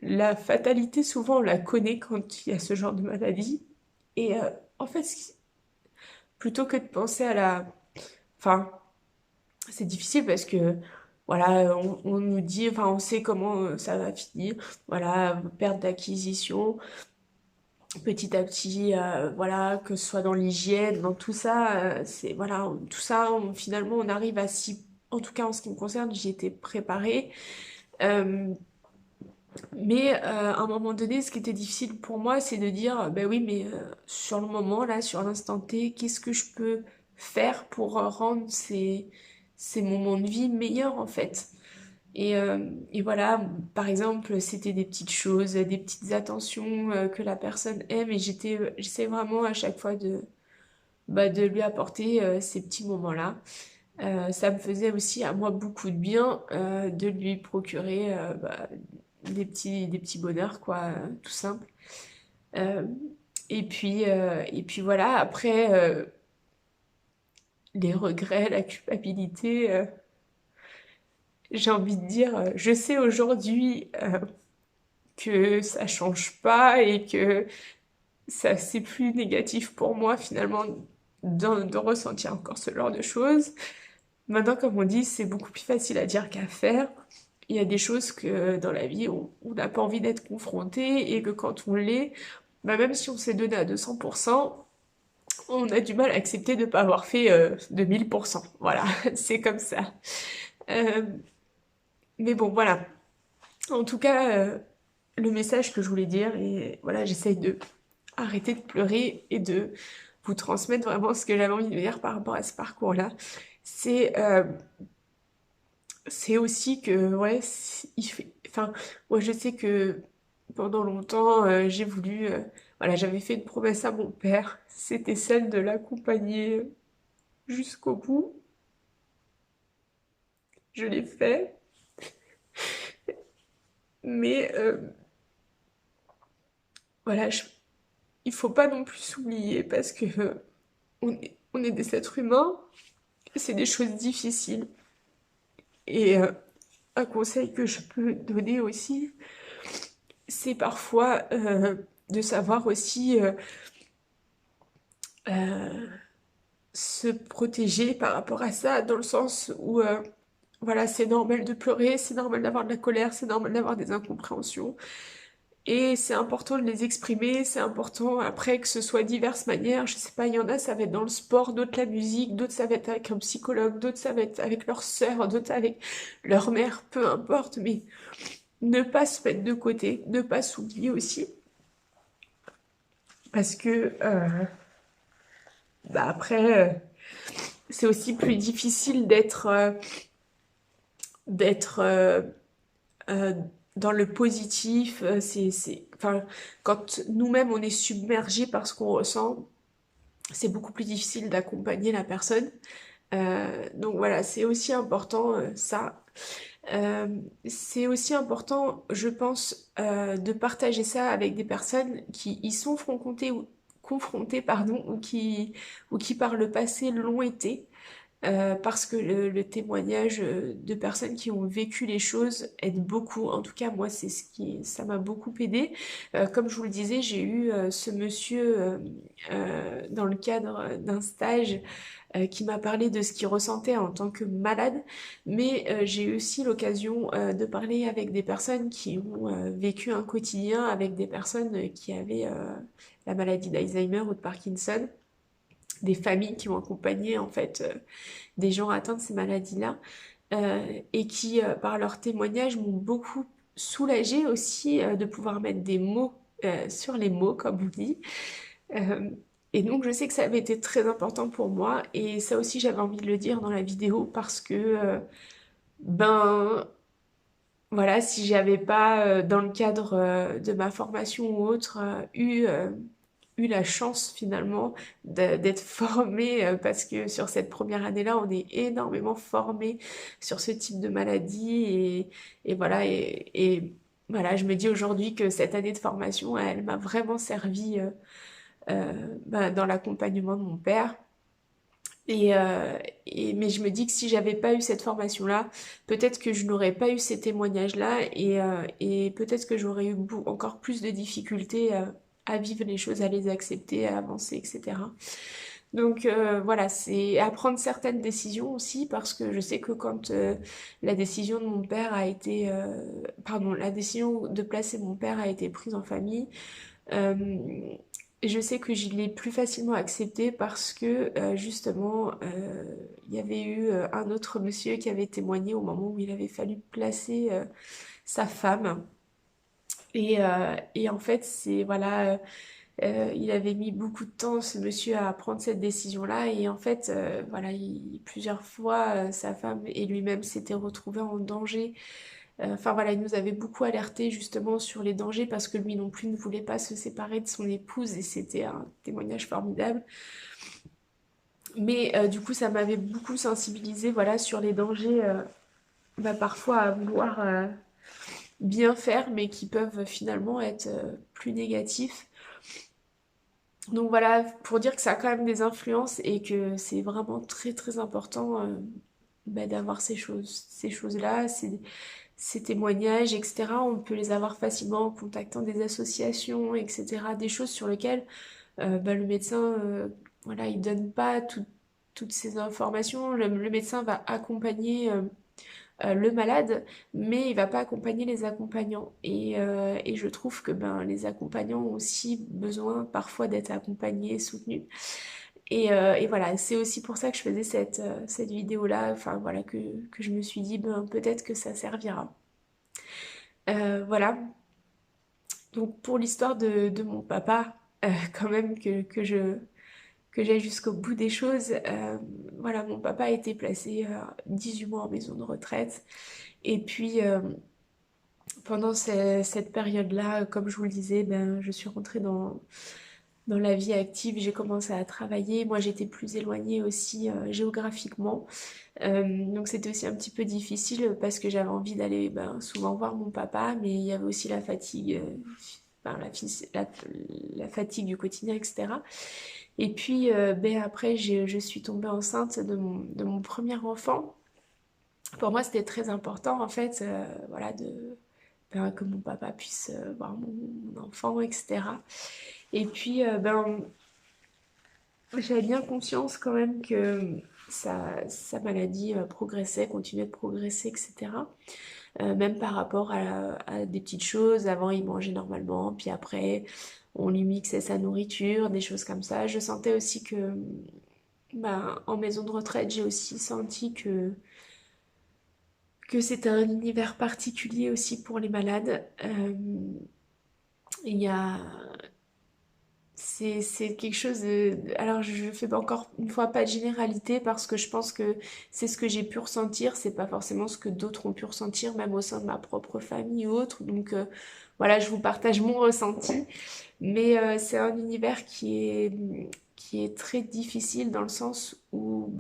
la fatalité, souvent, on la connaît quand il y a ce genre de maladie. Et en fait, plutôt que de penser à la... Enfin, c'est difficile parce que, voilà, on nous dit, enfin, on sait comment ça va finir. Voilà, perte d'acquisition, petit à petit, voilà, que ce soit dans l'hygiène, dans tout ça, c'est, voilà, tout ça, finalement, on arrive à s'y... En tout cas, en ce qui me concerne, j'y étais préparée. Euh, Mais à un moment donné, ce qui était difficile pour moi, c'est de dire, ben oui, mais sur le moment, là, sur l'instant T, qu'est-ce que je peux faire pour rendre ces moments de vie meilleurs, en fait? Et voilà, par exemple, c'était des petites choses, des petites attentions que la personne aime, et j'essaie vraiment à chaque fois de lui apporter ces petits moments-là. Ça me faisait aussi à moi beaucoup de bien de lui procurer des petits bonheurs, quoi, tout simple. Euh, et puis voilà, après, les regrets, la culpabilité, j'ai envie de dire, je sais aujourd'hui que ça change pas et que ça c'est plus négatif pour moi finalement de ressentir encore ce genre de choses. Maintenant, comme on dit, c'est beaucoup plus facile à dire qu'à faire. Il y a des choses que dans la vie, on n'a pas envie d'être confronté et que quand on l'est, bah même si on s'est donné à 200%, on a du mal à accepter de ne pas avoir fait de 1000%. Voilà, c'est comme ça. Euh, mais bon, voilà. En tout cas, le message que je voulais dire, et voilà, j'essaye de arrêter de pleurer et de vous transmettre vraiment ce que j'avais envie de dire par rapport à ce parcours-là. C'est c'est aussi que, ouais, enfin, moi je sais que pendant longtemps, j'ai voulu, voilà, j'avais fait une promesse à mon père, c'était celle de l'accompagner jusqu'au bout. Je l'ai fait, mais voilà, il faut pas non plus s'oublier parce que on est des êtres humains, c'est des choses difficiles. Et un conseil que je peux donner aussi, c'est parfois de savoir aussi euh, se protéger par rapport à ça, dans le sens où, voilà, c'est normal de pleurer, c'est normal d'avoir de la colère, c'est normal d'avoir des incompréhensions. Et c'est important de les exprimer, c'est important après que ce soit diverses manières. Je sais pas, il y en a, ça va être dans le sport, d'autres la musique, d'autres ça va être avec un psychologue, d'autres ça va être avec leur sœur, d'autres avec leur mère, peu importe, mais ne pas se mettre de côté, ne pas s'oublier aussi. Parce que bah après, c'est aussi plus difficile d'être euh, dans le positif. Enfin, quand nous-mêmes on est submergé par ce qu'on ressent, c'est beaucoup plus difficile d'accompagner la personne. Donc voilà, c'est aussi important ça. Euh, c'est aussi important, je pense, de partager ça avec des personnes qui y sont confrontées, pardon, ou qui par le passé l'ont été. Parce que le témoignage de personnes qui ont vécu les choses aide beaucoup. En tout cas, moi, ça m'a beaucoup aidé. Comme je vous le disais, j'ai eu ce monsieur dans le cadre d'un stage qui m'a parlé de ce qu'il ressentait en tant que malade, mais j'ai eu aussi l'occasion de parler avec des personnes qui ont vécu un quotidien avec des personnes qui avaient la maladie d'Alzheimer ou de Parkinson, des familles qui ont accompagné en fait des gens atteints de ces maladies-là et qui, par leur témoignage, m'ont beaucoup soulagée aussi de pouvoir mettre des mots sur les mots, comme on dit. Euh, et donc je sais que ça avait été très important pour moi et ça aussi j'avais envie de le dire dans la vidéo parce que ben voilà, si j'avais pas dans le cadre de ma formation ou autre eu la chance finalement d'être formée parce que sur cette première année-là on est énormément formé sur ce type de maladie et voilà voilà je me dis aujourd'hui que cette année de formation elle m'a vraiment servi dans l'accompagnement de mon père. Et, euh, mais je me dis que si j'avais pas eu cette formation-là, peut-être que je n'aurais pas eu ces témoignages-là et peut-être que j'aurais eu encore plus de difficultés à vivre les choses, à les accepter, à avancer, etc. Donc voilà, c'est à prendre certaines décisions aussi parce que je sais que quand la décision de mon père a été, pardon, la décision de placer mon père a été prise en famille, euh, je sais que je l'ai plus facilement accepté parce que justement il y avait eu un autre monsieur qui avait témoigné au moment où il avait fallu placer sa femme et en fait c'est voilà il avait mis beaucoup de temps ce monsieur à prendre cette décision-là et en fait voilà plusieurs fois sa femme et lui-même s'étaient retrouvés en danger. Enfin voilà, il nous avait beaucoup alerté justement sur les dangers parce que lui non plus ne voulait pas se séparer de son épouse et c'était un témoignage formidable. Mais du coup, ça m'avait beaucoup sensibilisé voilà, sur les dangers parfois à vouloir bien faire mais qui peuvent finalement être plus négatifs. Donc voilà, pour dire que ça a quand même des influences et que c'est vraiment très très important d'avoir ces choses-là, ces témoignages, etc. On peut les avoir facilement en contactant des associations, etc. Des choses sur lesquelles le médecin, voilà, il donne pas toutes ces informations. Le médecin va accompagner le malade, mais il va pas accompagner les accompagnants. Et je trouve que les accompagnants ont aussi besoin parfois d'être accompagnés, soutenus. Et voilà, c'est aussi pour ça que je faisais cette vidéo-là, enfin voilà, que je me suis dit, peut-être que ça servira. Voilà, donc pour l'histoire de mon papa, quand même que j'aille jusqu'au bout des choses, voilà, mon papa a été placé 18 mois en maison de retraite. Et puis pendant cette période-là, comme je vous le disais, je suis rentrée dans la vie active, j'ai commencé à travailler. Moi, j'étais plus éloignée aussi géographiquement. Donc c'était aussi un petit peu difficile parce que j'avais envie d'aller souvent voir mon papa, mais il y avait aussi la fatigue, la fatigue du quotidien, etc. Et puis après, je suis tombée enceinte de mon premier enfant. Pour moi, c'était très important en fait, voilà, que mon papa puisse voir mon enfant, etc. Et puis, j'avais bien conscience quand même que sa maladie progressait, continuait de progresser, etc. Même par rapport à des petites choses. Avant, il mangeait normalement, puis après, on lui mixait sa nourriture, des choses comme ça. Je sentais aussi que, en maison de retraite, j'ai aussi senti que c'était un univers particulier aussi pour les malades. Il y a, c'est quelque chose de... Alors je fais encore une fois pas de généralité parce que je pense que c'est ce que j'ai pu ressentir, c'est pas forcément ce que d'autres ont pu ressentir, même au sein de ma propre famille ou autre. Donc voilà, je vous partage mon ressenti. Mais c'est un univers qui est très difficile dans le sens où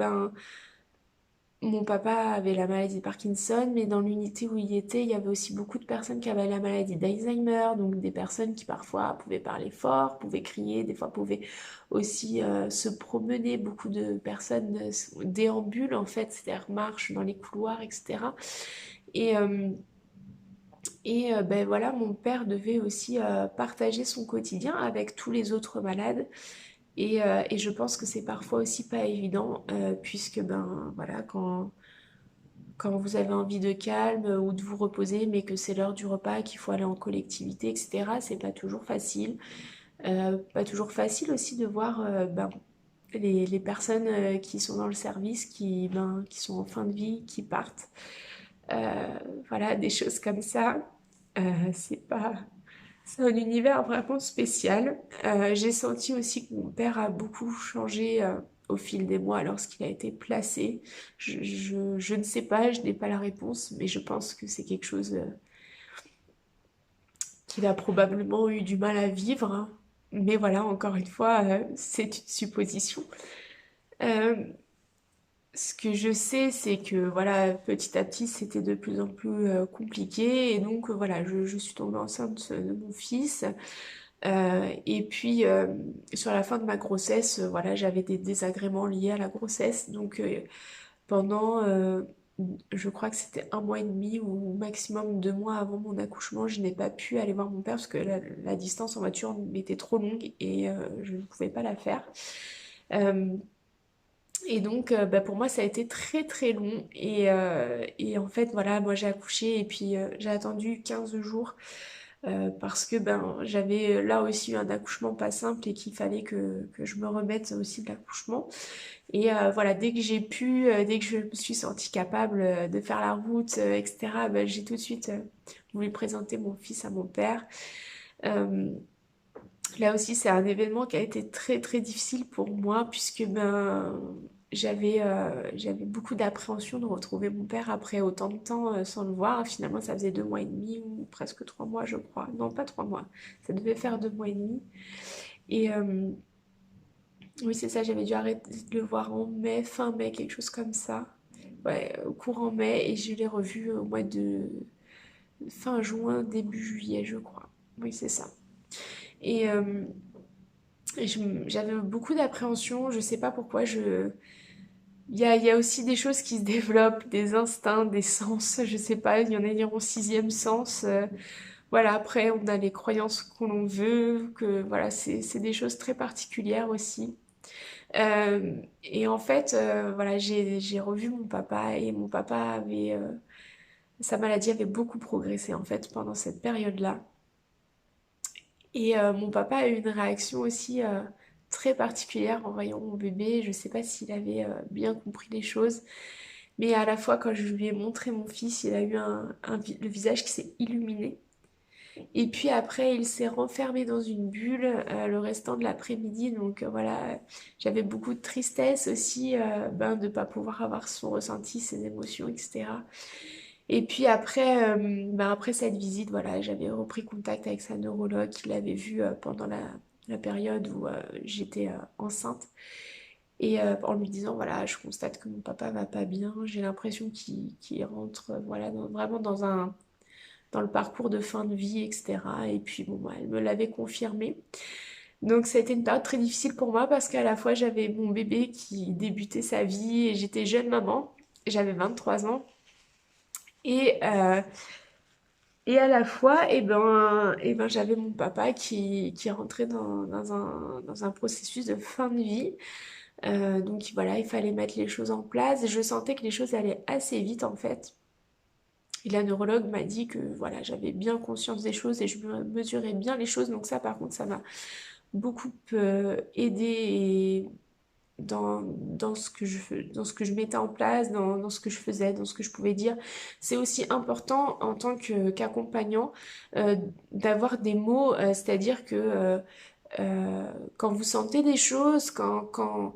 mon papa avait la maladie de Parkinson, mais dans l'unité où il était, il y avait aussi beaucoup de personnes qui avaient la maladie d'Alzheimer, donc des personnes qui parfois pouvaient parler fort, pouvaient crier, des fois pouvaient aussi se promener. Beaucoup de personnes déambulent en fait, c'est-à-dire marchent dans les couloirs, etc. Et, euh, voilà, mon père devait aussi partager son quotidien avec tous les autres malades. Et je pense que c'est parfois aussi pas évident, puisque voilà, quand vous avez envie de calme ou de vous reposer, mais que c'est l'heure du repas, qu'il faut aller en collectivité, etc., c'est pas toujours facile. Pas toujours facile aussi de voir les personnes qui sont dans le service, qui sont en fin de vie, qui partent. Voilà, des choses comme ça. C'est pas... C'est un univers vraiment spécial. J'ai senti aussi que mon père a beaucoup changé au fil des mois lorsqu'il a été placé. Je ne sais pas, je n'ai pas la réponse, mais je pense que c'est quelque chose qu'il a probablement eu du mal à vivre. Mais voilà, encore une fois, c'est une supposition. Euh, Ce que je sais, c'est que voilà, petit à petit, c'était de plus en plus compliqué. Et donc, voilà, je suis tombée enceinte de mon fils. Et puis, sur la fin de ma grossesse, voilà, j'avais des désagréments liés à la grossesse. Donc, pendant, je crois que c'était 1 mois et demi ou maximum 2 mois avant mon accouchement, je n'ai pas pu aller voir mon père parce que la distance en voiture m'était trop longue et je ne pouvais pas la faire. Euh, et donc, bah, pour moi, ça a été très très long. Et en fait, voilà, moi j'ai accouché et puis j'ai attendu 15 jours parce que ben, j'avais là aussi eu un accouchement pas simple et qu'il fallait que je me remette aussi de l'accouchement. Et voilà, dès que j'ai pu, dès que je me suis sentie capable de faire la route, etc., ben, j'ai tout de suite voulu présenter mon fils à mon père. Euh, Là aussi, c'est un événement qui a été très très difficile pour moi puisque ben j'avais beaucoup d'appréhension de retrouver mon père après autant de temps sans le voir. Finalement, ça faisait 2 mois et demi ou presque 3 mois, je crois. Non, pas 3 mois. Ça devait faire 2 mois et demi. Et oui, c'est ça. J'avais dû arrêter de le voir en mai, fin mai, quelque chose comme ça. Ouais, au courant mai. Et je l'ai revu au mois de fin juin, début juillet, je crois. Oui, c'est ça. Et j'avais beaucoup d'appréhension, je sais pas pourquoi, il y a aussi des choses qui se développent, des instincts, des sens, je sais pas, il y en a qui diront sixième sens. Voilà, après, on a les croyances qu'on l'on veut, que voilà, c'est des choses très particulières aussi. Et en fait, voilà, j'ai revu mon papa et mon papa sa maladie avait beaucoup progressé en fait pendant cette période-là. Et mon papa a eu une réaction aussi très particulière en voyant mon bébé. Je ne sais pas s'il avait bien compris les choses, mais à la fois quand je lui ai montré mon fils, il a eu le visage qui s'est illuminé. Et puis après, il s'est renfermé dans une bulle le restant de l'après-midi. Donc voilà, j'avais beaucoup de tristesse aussi ben, de ne pas pouvoir avoir son ressenti, ses émotions, etc. Et puis après, ben après cette visite, voilà, j'avais repris contact avec sa neurologue qui l'avait vu pendant la période où j'étais enceinte. Et en lui disant, voilà, je constate que mon papa va pas bien, j'ai l'impression qu'il rentre voilà, vraiment dans le parcours de fin de vie, etc. Et puis bon, bah, elle me l'avait confirmé. Donc ça a été une période très difficile pour moi parce qu'à la fois j'avais mon bébé qui débutait sa vie et j'étais jeune maman, j'avais 23 ans. Et, euh, Et à la fois, j'avais mon papa qui rentrait dans un processus de fin de vie. Donc voilà, il fallait mettre les choses en place. Et je sentais que les choses allaient assez vite en fait. Et la neurologue m'a dit que voilà, j'avais bien conscience des choses et je mesurais bien les choses. Donc ça, par contre, ça m'a beaucoup aidé dans ce que je mettais en place, dans ce que je faisais, dans ce que je pouvais dire. C'est aussi important en tant qu'accompagnant euh, d'avoir des mots, c'est-à-dire que quand vous sentez des choses, quand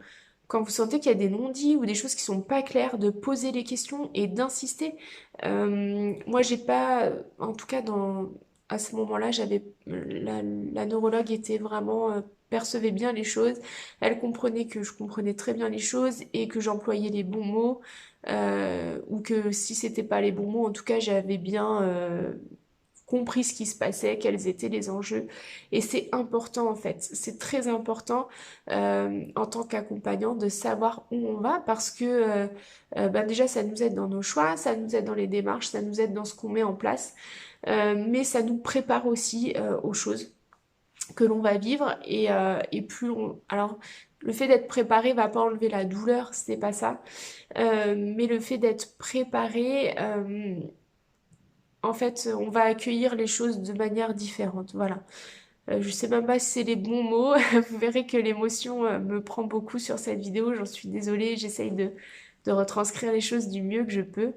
vous sentez qu'il y a des non-dits ou des choses qui sont pas claires, de poser les questions et d'insister. Moi, j'ai pas, en tout cas à ce moment-là, la neurologue était vraiment percevait bien les choses. Elle comprenait que je comprenais très bien les choses et que j'employais les bons mots. Ou que si c'était pas les bons mots, en tout cas, j'avais bien compris ce qui se passait, quels étaient les enjeux. Et c'est important en fait, c'est très important en tant qu'accompagnant de savoir où on va parce que ben déjà ça nous aide dans nos choix, ça nous aide dans les démarches, ça nous aide dans ce qu'on met en place, mais ça nous prépare aussi aux choses que l'on va vivre et plus on... Alors, le fait d'être préparé va pas enlever la douleur, c'est pas ça. Mais le fait d'être préparé, en fait, on va accueillir les choses de manière différente. Voilà. Je sais même pas si c'est les bons mots. Vous verrez que l'émotion me prend beaucoup sur cette vidéo. J'en suis désolée. J'essaye de retranscrire les choses du mieux que je peux.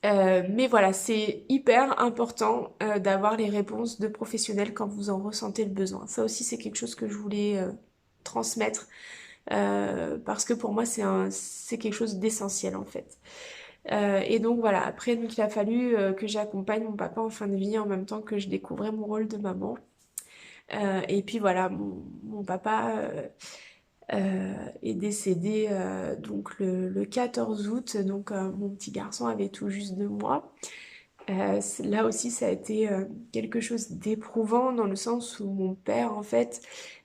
Mais voilà, c'est hyper important d'avoir les réponses de professionnels quand vous en ressentez le besoin. Ça aussi, c'est quelque chose que je voulais transmettre parce que pour moi, c'est quelque chose d'essentiel en fait. Et donc voilà, après, donc, il a fallu que j'accompagne mon papa en fin de vie en même temps que je découvrais mon rôle de maman. Et puis voilà, mon papa est décédé donc le 14 août, donc mon petit garçon avait tout juste 2 mois. Là aussi, ça a été quelque chose d'éprouvant dans le sens où mon père, en fait,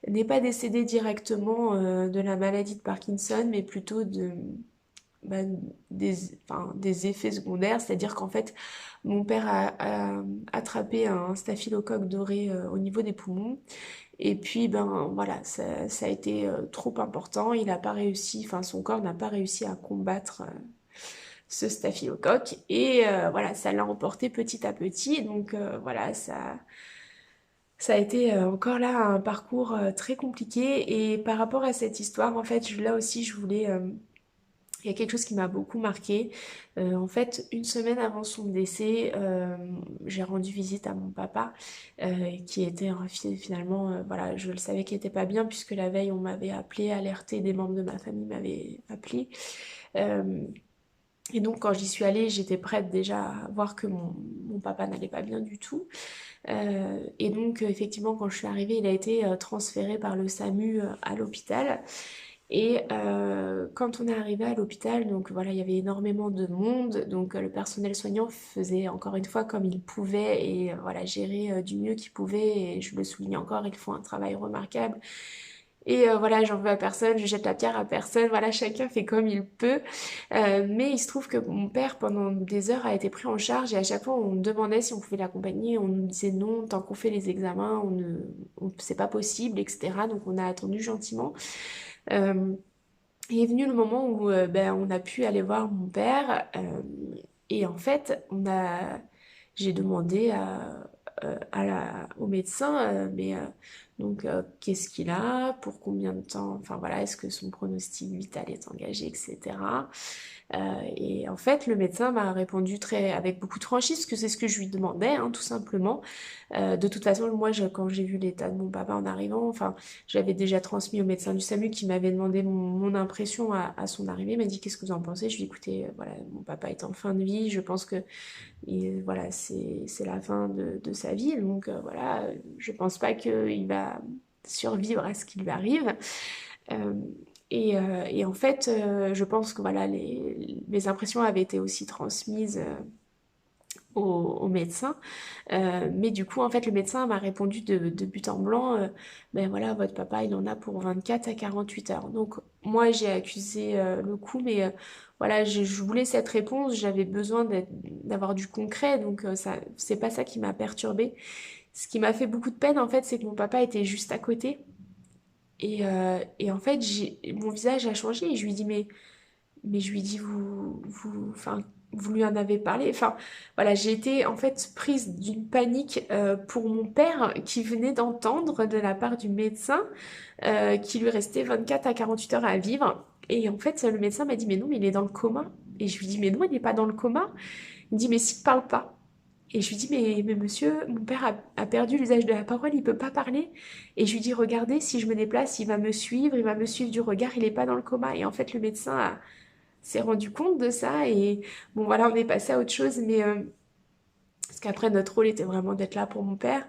n'est pas décédé directement de la maladie de Parkinson, mais plutôt bah, des effets secondaires. C'est-à-dire qu'en fait, mon père a attrapé un staphylocoque doré au niveau des poumons. Et puis, ben voilà, ça a été trop important. Il n'a pas réussi, enfin, son corps n'a pas réussi à combattre ce staphylocoque. Et voilà, ça l'a emporté petit à petit. Donc voilà, ça a été encore là un parcours très compliqué. Et par rapport à cette histoire, en fait, là aussi, je voulais... il y a quelque chose qui m'a beaucoup marqué. En fait, une semaine avant son décès, j'ai rendu visite à mon papa, qui était finalement, voilà, je le savais qu'il était pas bien puisque la veille on m'avait appelé, alerté, des membres de ma famille m'avaient appelé. Euh, et donc quand j'y suis allée, j'étais prête déjà à voir que mon papa n'allait pas bien du tout. Et donc effectivement quand je suis arrivée, il a été transféré par le SAMU à l'hôpital. Et quand on est arrivé à l'hôpital, donc voilà, il y avait énormément de monde, donc le personnel soignant faisait encore une fois comme il pouvait et voilà, gérer du mieux qu'il pouvait. Et je le souligne encore, ils font un travail remarquable. Et voilà, j'en veux à personne, je jette la pierre à personne, voilà, chacun fait comme il peut. Mais il se trouve que mon père, pendant des heures, a été pris en charge et à chaque fois, on me demandait si on pouvait l'accompagner. On nous disait non, tant qu'on fait les examens, c'est pas possible, etc. Donc on a attendu gentiment. Euh, et est venu le moment où ben, on a pu aller voir mon père et en fait j'ai demandé au médecin mais donc qu'est-ce qu'il a, pour combien de temps, enfin voilà, est-ce que son pronostic vital est engagé, etc. Et en fait, le médecin m'a répondu avec beaucoup de franchise, parce que c'est ce que je lui demandais, hein, tout simplement. De toute façon, moi, quand j'ai vu l'état de mon papa en arrivant, enfin, j'avais déjà transmis au médecin du SAMU qui m'avait demandé mon impression à son arrivée. Il m'a dit, qu'est-ce que vous en pensez? Je lui ai dit, écoutez, voilà, mon papa est en fin de vie, je pense que voilà, c'est la fin de sa vie, donc voilà, je pense pas qu'il va survivre à ce qui lui arrive. Euh, et en fait, je pense que voilà, mes impressions avaient été aussi transmises au médecin. Mais du coup, en fait, le médecin m'a répondu de but en blanc, ben voilà, votre papa, il en a pour 24 à 48 heures. Donc, moi, j'ai accusé le coup, mais voilà, je voulais cette réponse, j'avais besoin d'avoir du concret, donc ça, c'est pas ça qui m'a perturbée. Ce qui m'a fait beaucoup de peine, en fait, c'est que mon papa était juste à côté. Et en fait, mon visage a changé et je lui dis, mais je lui dis, enfin, vous lui en avez parlé. Enfin, voilà, j'ai été en fait prise d'une panique pour mon père qui venait d'entendre de la part du médecin qu'il lui restait 24 à 48 heures à vivre. Et en fait, le médecin m'a dit, mais non, mais il est dans le coma. Et je lui dis, mais non, il n'est pas dans le coma. Il me dit, mais s'il ne parle pas. Et je lui dis, mais monsieur, mon père a perdu l'usage de la parole, il peut pas parler. Et je lui dis, regardez, si je me déplace, il va me suivre du regard, il est pas dans le coma. Et en fait, le médecin s'est rendu compte de ça. Et bon, voilà, on est passé à autre chose, mais parce qu'après, notre rôle était vraiment d'être là pour mon père.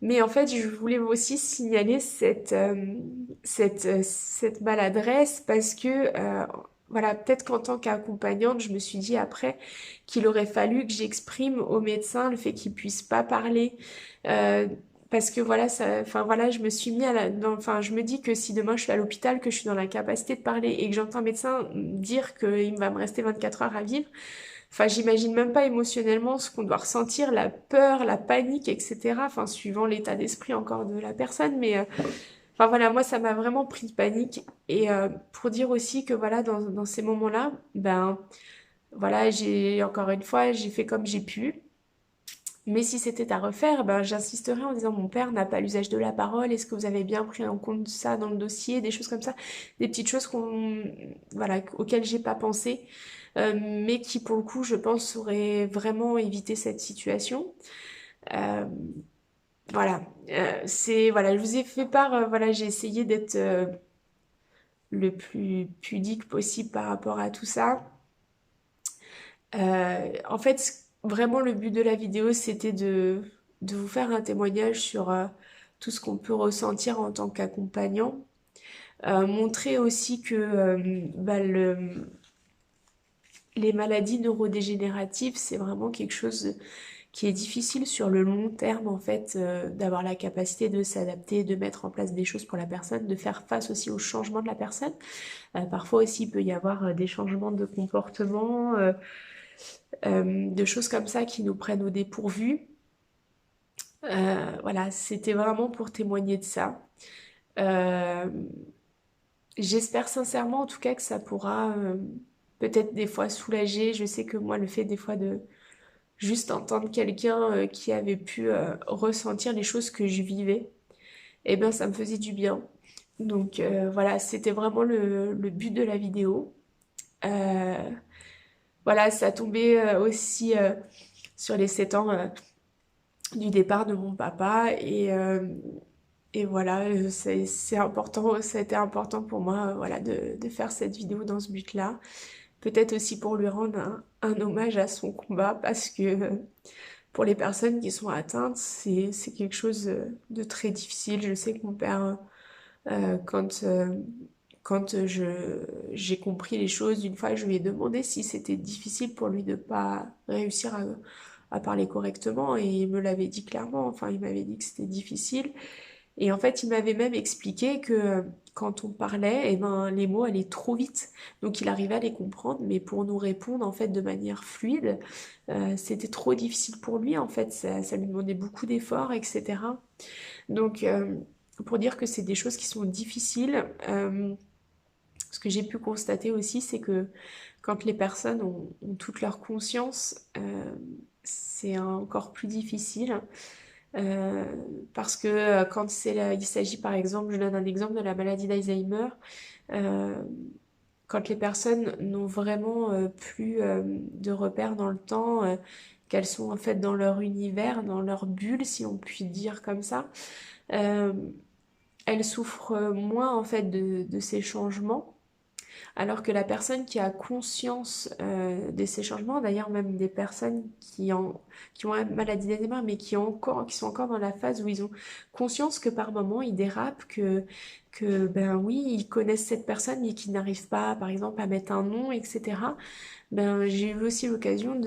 Mais en fait, je voulais aussi signaler cette maladresse parce que, voilà, peut-être qu'en tant qu'accompagnante, je me suis dit après qu'il aurait fallu que j'exprime au médecin le fait qu'il puisse pas parler. euh, Parce que voilà, enfin voilà, je me suis mis enfin, je me dis que si demain je suis à l'hôpital, que je suis dans la capacité de parler et que j'entends un médecin dire qu'il va me rester 24 heures à vivre, enfin, j'imagine même pas émotionnellement ce qu'on doit ressentir, la peur, la panique, etc. Enfin, suivant l'état d'esprit encore de la personne. Mais, enfin voilà, moi, ça m'a vraiment pris de panique. Et pour dire aussi que voilà, dans ces moments-là, ben voilà, encore une fois, j'ai fait comme j'ai pu. Mais si c'était à refaire, ben, j'insisterais en disant mon père n'a pas l'usage de la parole, est-ce que vous avez bien pris en compte ça dans le dossier, des choses comme ça, des petites choses voilà, auxquelles j'ai pas pensé. mais qui pour le coup, je pense, aurait vraiment évité cette situation. Euh, voilà, voilà, je vous ai fait part, voilà, j'ai essayé d'être le plus pudique possible par rapport à tout ça. En fait, vraiment le but de la vidéo, c'était de vous faire un témoignage sur tout ce qu'on peut ressentir en tant qu'accompagnant. Montrer aussi que les maladies neurodégénératives, c'est vraiment quelque chose qui est difficile sur le long terme, en fait, d'avoir la capacité de s'adapter, de mettre en place des choses pour la personne, de faire face aussi aux changements de la personne. Parfois aussi, il peut y avoir des changements de comportement, de choses comme ça qui nous prennent au dépourvu. Voilà, c'était vraiment pour témoigner de ça. Euh, J'espère sincèrement, en tout cas, que ça pourra peut-être des fois soulager. Je sais que moi, le fait des fois de juste entendre quelqu'un qui avait pu ressentir les choses que je vivais, eh ben, ça me faisait du bien. Donc voilà, c'était vraiment le but de la vidéo. Euh, voilà, ça tombait aussi sur les 7 ans du départ de mon papa et voilà, c'est important, ça a été important pour moi voilà, de faire cette vidéo dans ce but-là. Peut-être aussi pour lui rendre un hommage à son combat parce que pour les personnes qui sont atteintes, c'est quelque chose de très difficile. Je sais que mon père, euh, quand, euh, quand j'ai compris les choses, une fois, je lui ai demandé si c'était difficile pour lui de pas réussir à parler correctement et il me l'avait dit clairement. Enfin, il m'avait dit que c'était difficile. Et en fait, il m'avait même expliqué que quand on parlait, eh ben, les mots allaient trop vite. Donc, il arrivait à les comprendre, mais pour nous répondre, en fait, de manière fluide, c'était trop difficile pour lui, en fait. Ça lui demandait beaucoup d'efforts, etc. Donc, pour dire que c'est des choses qui sont difficiles, ce que j'ai pu constater aussi, c'est que quand les personnes ont toute leur conscience, c'est encore plus difficile. Euh, Parce que quand il s'agit par exemple, je donne un exemple de la maladie d'Alzheimer, euh, quand les personnes n'ont vraiment plus de repères dans le temps, qu'elles sont en fait dans leur univers, dans leur bulle, si on peut dire comme ça, euh, elles souffrent moins en fait de ces changements. Alors que la personne qui a conscience de ces changements, d'ailleurs même des personnes qui ont une maladie d'Alzheimer, mais qui sont encore dans la phase où ils ont conscience que par moment ils dérapent, que ben oui, ils connaissent cette personne mais qu'ils n'arrivent pas, par exemple, à mettre un nom, etc. Ben j'ai eu aussi l'occasion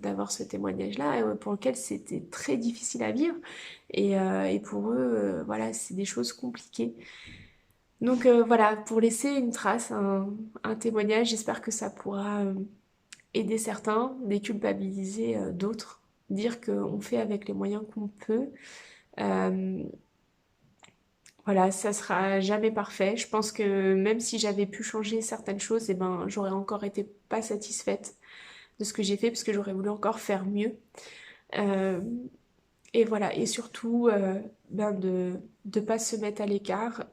d'avoir ce témoignage-là pour lequel c'était très difficile à vivre et pour eux, voilà, c'est des choses compliquées. Donc voilà, pour laisser une trace, un témoignage, j'espère que ça pourra aider certains, déculpabiliser d'autres, dire qu'on fait avec les moyens qu'on peut. Euh, voilà, ça sera jamais parfait. Je pense que même si j'avais pu changer certaines choses, eh ben, j'aurais encore été pas satisfaite de ce que j'ai fait parce que j'aurais voulu encore faire mieux. Euh, et voilà, et surtout ben de pas se mettre à l'écart.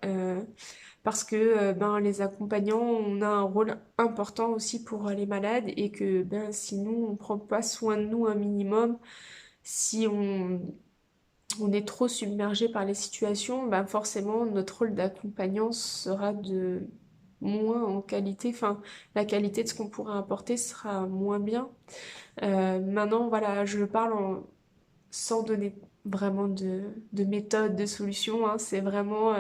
Parce que ben, les accompagnants, on a un rôle important aussi pour les malades et que ben, si nous, on ne prend pas soin de nous un minimum, si on est trop submergé par les situations, ben, forcément, notre rôle d'accompagnant sera de moins en qualité, enfin, la qualité de ce qu'on pourra apporter sera moins bien. Maintenant, voilà, je parle sans donner vraiment de méthode, de solution, hein. C'est vraiment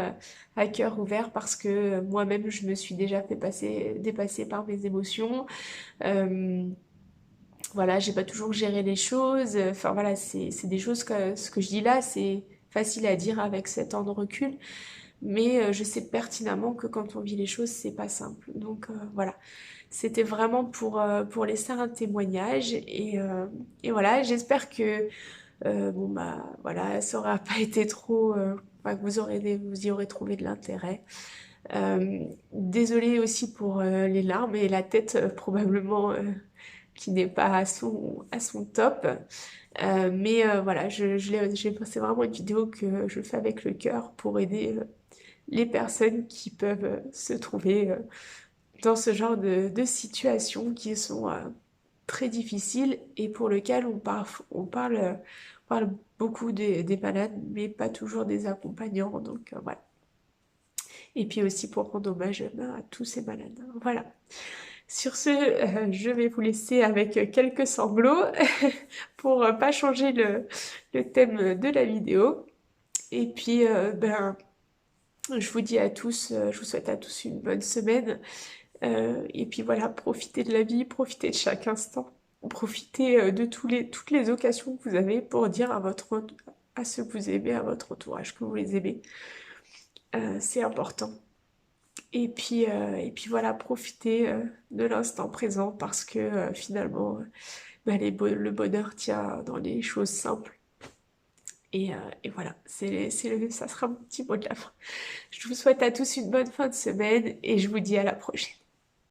à cœur ouvert parce que moi-même, je me suis déjà fait dépasser par mes émotions. Euh, voilà, j'ai pas toujours géré les choses. Enfin voilà, c'est des choses que ce que je dis là, c'est facile à dire avec 7 ans de recul, mais je sais pertinemment que quand on vit les choses, c'est pas simple. Donc voilà, c'était vraiment pour laisser un témoignage et voilà, j'espère que bon bah voilà, ça aura pas été trop, enfin, que vous y aurez trouvé de l'intérêt. Désolée aussi pour les larmes et la tête probablement qui n'est pas à son top. Mais voilà, c'est vraiment une vidéo que je fais avec le cœur pour aider les personnes qui peuvent se trouver dans ce genre de situations qui sont très difficiles et pour lesquelles on parle beaucoup des malades, mais pas toujours des accompagnants. Donc voilà. Et puis aussi pour rendre hommage à tous ces malades. Voilà. Sur ce, je vais vous laisser avec quelques sanglots pour pas changer le thème de la vidéo. Et puis, je vous dis à tous, je vous souhaite à tous une bonne semaine. Et puis voilà, profitez de la vie, profitez de chaque instant. Profitez de toutes les occasions que vous avez pour dire à ceux que vous aimez, à votre entourage que vous les aimez. C'est important. Et puis voilà, profitez de l'instant présent parce que finalement, le bonheur tient dans les choses simples. Et voilà, ça sera mon petit mot de la fin. Je vous souhaite à tous une bonne fin de semaine et je vous dis à la prochaine.